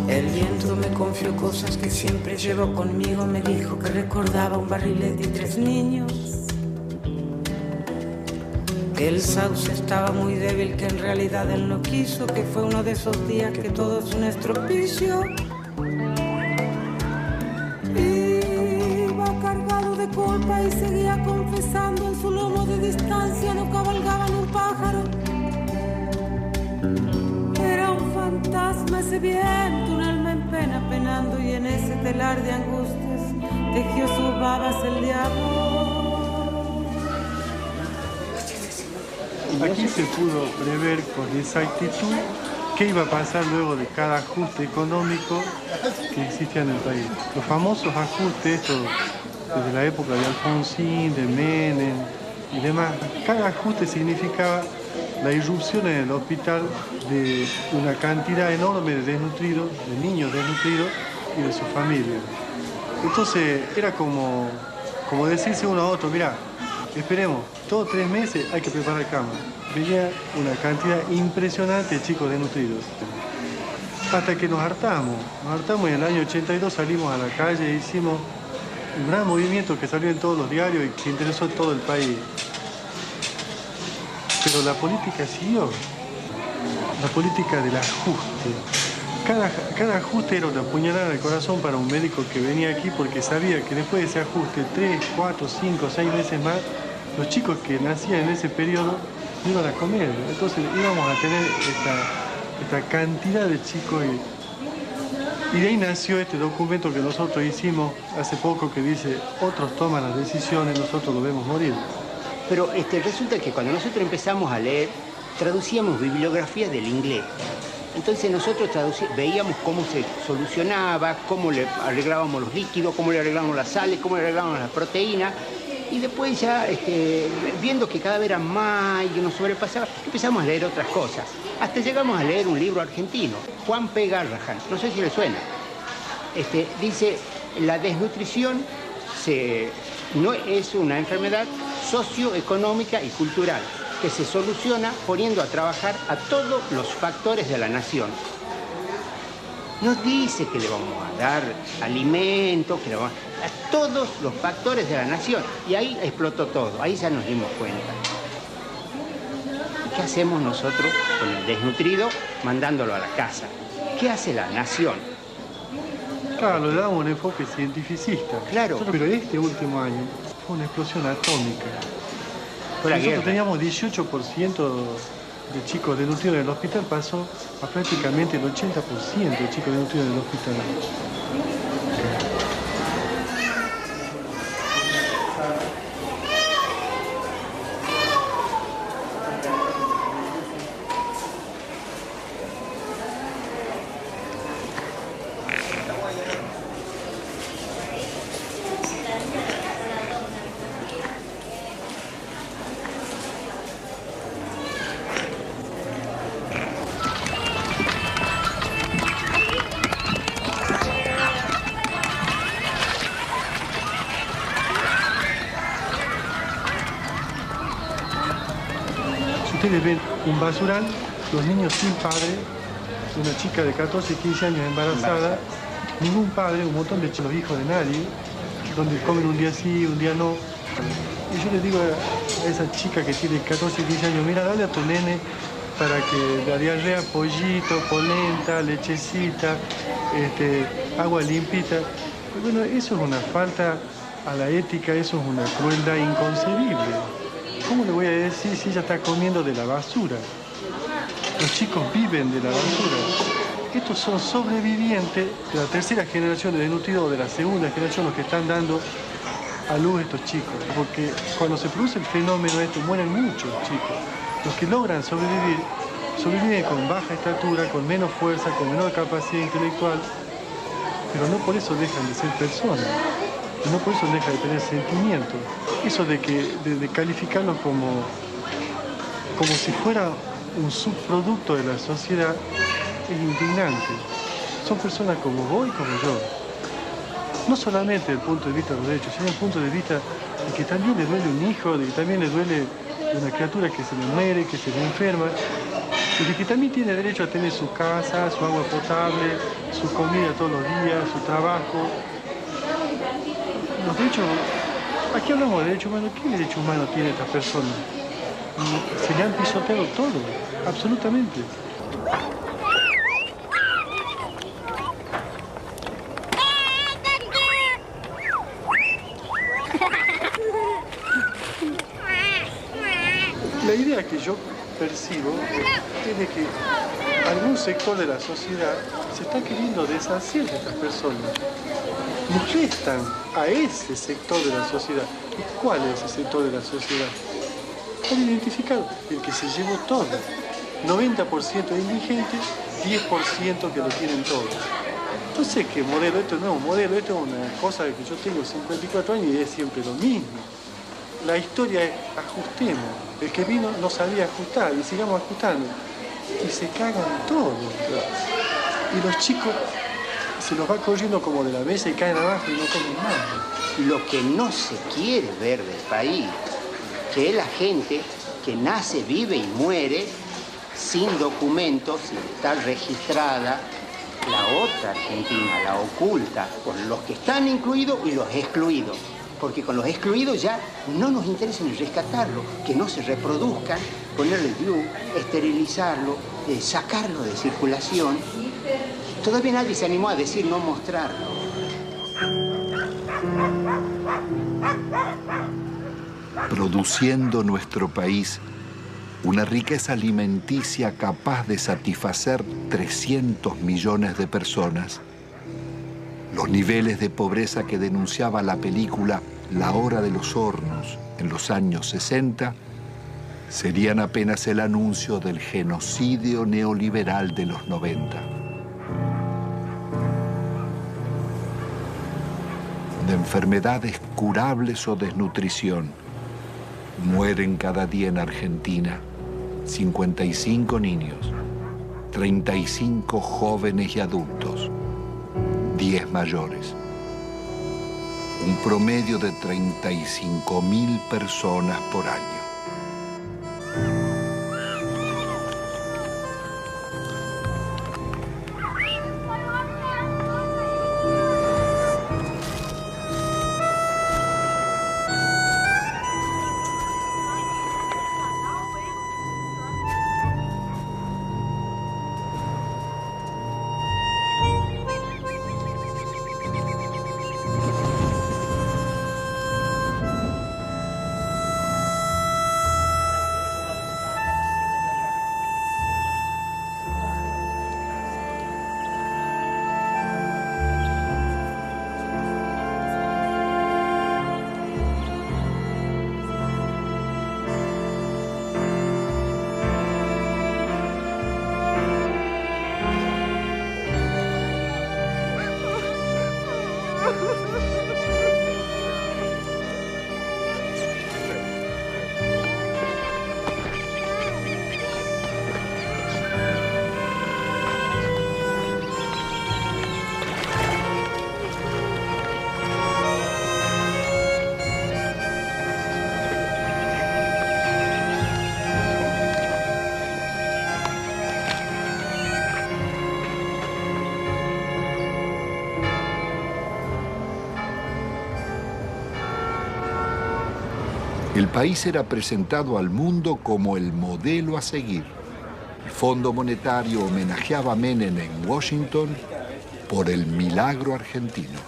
El viento me confió cosas que siempre llevo conmigo. Me dijo que recordaba un barrilete y 3 niños. Que el sauce estaba muy débil, que en realidad él no quiso. Que fue uno de esos días que todo es un estropicio. Iba cargado de culpa y seguía confesando. En su lomo de distancia no cabalgaba ni un pájaro. Era un fantasma ese viento, un alma en pena penando, y en ese telar de angustias tejió sus babas el diablo. Aquí se pudo prever con exactitud qué iba a pasar luego de cada ajuste económico que existía en el país. Los famosos ajustes, estos desde la época de Alfonsín, de Menem y demás, cada ajuste significaba la irrupción en el hospital de una cantidad enorme de desnutridos, de niños desnutridos y de sus familias. Entonces era como decirse uno a otro, mirá, esperemos, todos 3 meses hay que preparar cama. Venía una cantidad impresionante de chicos desnutridos. Hasta que nos hartamos y en el año 82 salimos a la calle e hicimos un gran movimiento que salió en todos los diarios y que interesó a todo el país. Pero la política siguió, la política del ajuste. Cada ajuste era una puñalada en el corazón para un médico que venía aquí porque sabía que después de ese ajuste, 3, 4, 5, 6 meses más, los chicos que nacían en ese periodo no iban a comer. Entonces íbamos a tener esta cantidad de chicos y de ahí nació este documento que nosotros hicimos hace poco que dice, otros toman las decisiones, nosotros lo vemos morir. Pero resulta que cuando nosotros empezamos a leer, traducíamos bibliografía del inglés. Entonces nosotros veíamos cómo se solucionaba, cómo le arreglábamos los líquidos, cómo le arreglábamos las sales, cómo le arreglábamos las proteínas. Y después ya, viendo que cada vez eran más y que nos sobrepasaba, empezamos a leer otras cosas. Hasta llegamos a leer un libro argentino, Juan P. Garrahan, no sé si le suena. Dice, la desnutrición no es una enfermedad socioeconómica y cultural que se soluciona poniendo a trabajar a todos los factores de la nación. Nos dice que le vamos a dar alimento, que le vamos a todos los factores de la nación. Y ahí explotó todo, ahí ya nos dimos cuenta. ¿Qué hacemos nosotros con el desnutrido mandándolo a la casa? ¿Qué hace la nación? Claro, le damos un enfoque cientificista. Claro. Pero este último año fue una explosión atómica. Nosotros teníamos 18% de chicos desnutridos en el hospital, pasó a prácticamente el 80% de chicos desnutridos en el hospital. ustedes ven un basural, los niños sin padre, una chica de 14, 15 años embarazada, ningún padre, un montón de los hijos de nadie, donde comen un día sí, un día no. Y yo le digo a esa chica que tiene 14, 15 años, mira, dale a tu nene para que la diarrea, pollito, polenta, lechecita, agua limpita. Bueno, eso es una falta a la ética, eso es una crueldad inconcebible. ¿Cómo le voy a decir si ella está comiendo de la basura? Los chicos viven de la basura. Estos son sobrevivientes de la tercera generación de desnutridos, de la segunda generación, los que están dando a luz estos chicos. Porque cuando se produce el fenómeno mueren muchos chicos. Los que logran sobrevivir, sobreviven con baja estatura, con menos fuerza, con menor capacidad intelectual, pero no por eso dejan de ser personas. Y no por eso dejan de tener sentimientos. Eso de calificarlos como si fuera un subproducto de la sociedad es indignante. Son personas como vos y como yo. No solamente desde el punto de vista de los derechos, sino desde el punto de vista de que también le duele un hijo, de que también le duele una criatura que se le muere, que se le enferma, y de que también tiene derecho a tener su casa, su agua potable, su comida todos los días, su trabajo. Los derechos, aquí hablamos de derechos humanos. ¿Qué derecho humano tiene esta persona? Se le han pisoteado todo, absolutamente. La idea que yo percibo es de que algún sector de la sociedad se está queriendo deshacer de estas personas. Molestan a ese sector de la sociedad. ¿Y cuál es ese sector de la sociedad? Están identificados, el que se llevó todo. 90% de indigentes, 10% que lo tienen todo. Entonces, ¿qué modelo? Esto no es un modelo, esto es una cosa que yo tengo 54 años y es siempre lo mismo. La historia es ajustemos. El que vino no sabía ajustar y sigamos ajustando. Y se cagan todo. Y los chicos se los va corriendo como de la mesa y caen abajo y no comen nada. Lo que no se quiere ver del país, que es la gente que nace, vive y muere sin documentos, sin estar registrada, la otra Argentina, la oculta, con los que están incluidos y los excluidos. Porque con los excluidos ya no nos interesa ni rescatarlo, que no se reproduzcan, ponerle DIU, esterilizarlo, sacarlo de circulación. Todavía nadie se animó a decir no mostrarlo. Produciendo nuestro país una riqueza alimenticia capaz de satisfacer 300 millones de personas. Los niveles de pobreza que denunciaba la película La Hora de los Hornos en los años 60 serían apenas el anuncio del genocidio neoliberal de los 90. De enfermedades curables o desnutrición, mueren cada día en Argentina 55 niños, 35 jóvenes y adultos, 10 mayores. Un promedio de 35.000 personas por año. El país era presentado al mundo como el modelo a seguir. El Fondo Monetario homenajeaba a Menem en Washington por el milagro argentino.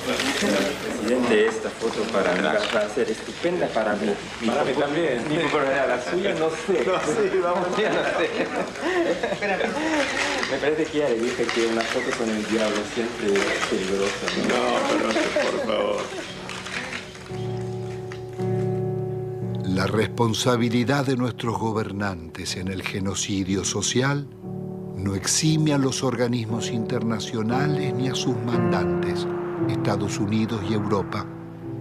Presidente, esta foto para mí va a ser estupenda para mí. Para mí también. Mi popularidad, la suya no sé. No sé, vamos. Ya no sé. Me parece que ya le dije que una foto con el diablo siempre es peligrosa. No, pero por favor. La responsabilidad de nuestros gobernantes en el genocidio social no exime a los organismos internacionales ni a sus mandantes, Estados Unidos y Europa,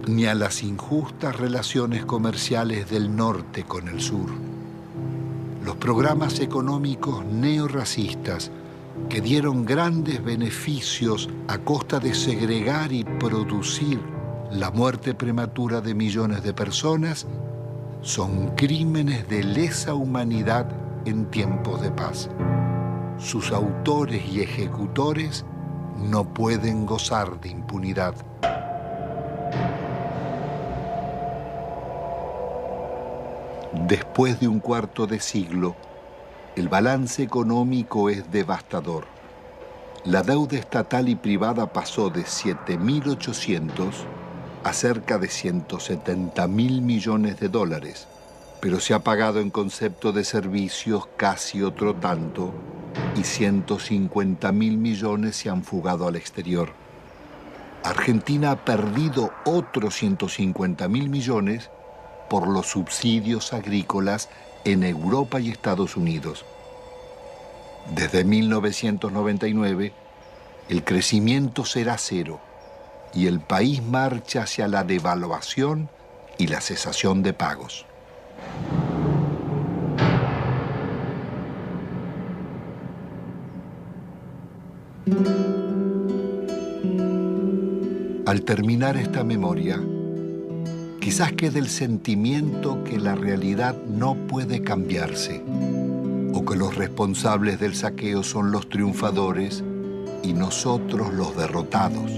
ni a las injustas relaciones comerciales del norte con el sur. Los programas económicos neorracistas que dieron grandes beneficios a costa de segregar y producir la muerte prematura de millones de personas son crímenes de lesa humanidad en tiempos de paz. Sus autores y ejecutores no pueden gozar de impunidad. Después de un cuarto de siglo, el balance económico es devastador. La deuda estatal y privada pasó de 7.800 a cerca de 170.000 millones de dólares, pero se ha pagado en concepto de servicios casi otro tanto y 150.000 millones se han fugado al exterior. Argentina ha perdido otros 150.000 millones por los subsidios agrícolas en Europa y Estados Unidos. Desde 1999, el crecimiento será cero y el país marcha hacia la devaluación y la cesación de pagos. Al terminar esta memoria, quizás quede el sentimiento que la realidad no puede cambiarse, o que los responsables del saqueo son los triunfadores y nosotros los derrotados.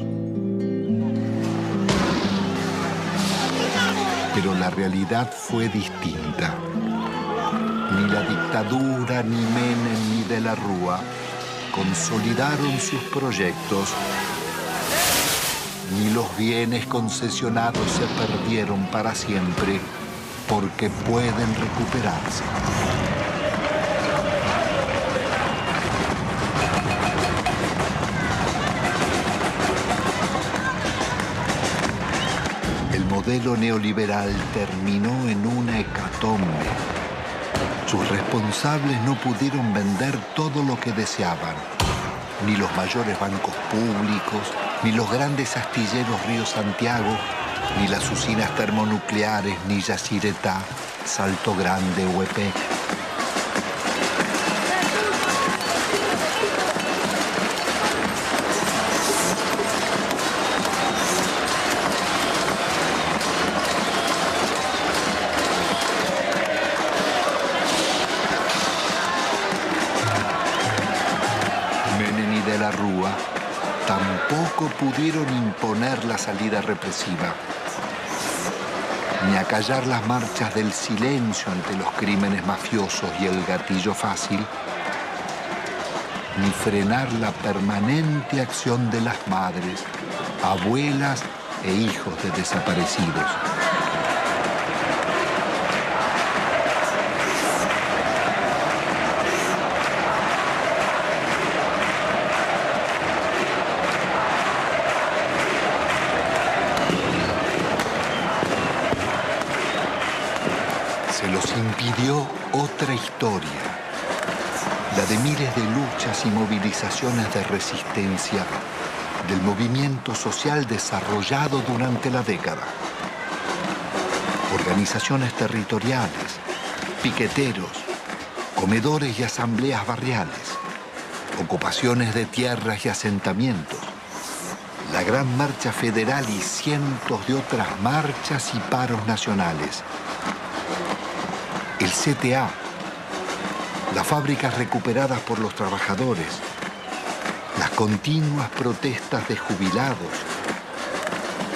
Pero la realidad fue distinta. Ni la dictadura, ni Menem, ni de la Rúa consolidaron sus proyectos, ni los bienes concesionados se perdieron para siempre porque pueden recuperarse. El modelo neoliberal terminó en una hecatombe. Sus responsables no pudieron vender todo lo que deseaban, ni los mayores bancos públicos, ni los grandes astilleros Río Santiago, ni las usinas termonucleares, ni Yacyretá, Salto Grande o EPEC. Tampoco pudieron imponer la salida represiva, ni acallar las marchas del silencio ante los crímenes mafiosos y el gatillo fácil, ni frenar la permanente acción de las madres, abuelas e hijos de desaparecidos. Impidió otra historia, la de miles de luchas y movilizaciones de resistencia del movimiento social desarrollado durante la década. Organizaciones territoriales, piqueteros, comedores y asambleas barriales, ocupaciones de tierras y asentamientos, la Gran Marcha Federal y cientos de otras marchas y paros nacionales. El CTA, las fábricas recuperadas por los trabajadores, las continuas protestas de jubilados,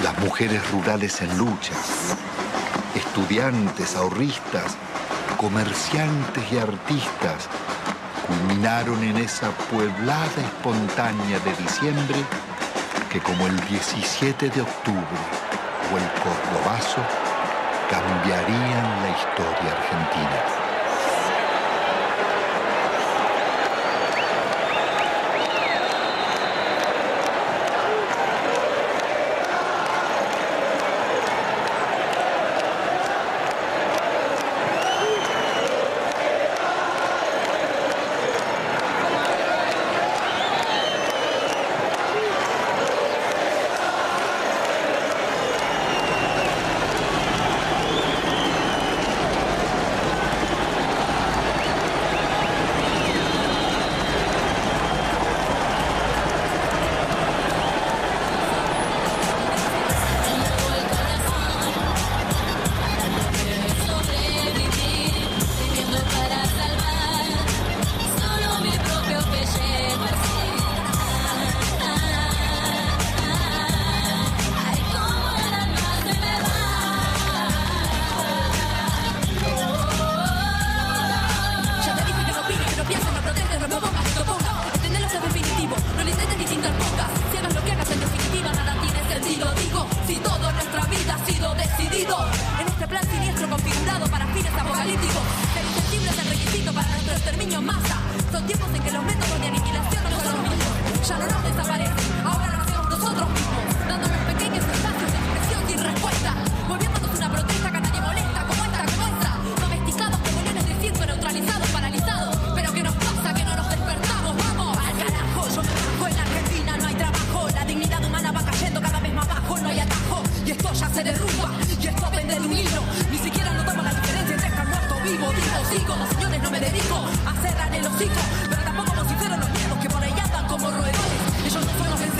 las mujeres rurales en lucha, estudiantes, ahorristas, comerciantes y artistas culminaron en esa pueblada espontánea de diciembre que, como el 17 de octubre o el Cordobazo, cambiarían la historia argentina. Pero tampoco vocifero los miedos que por ahí andan como roedores. Ellos no son los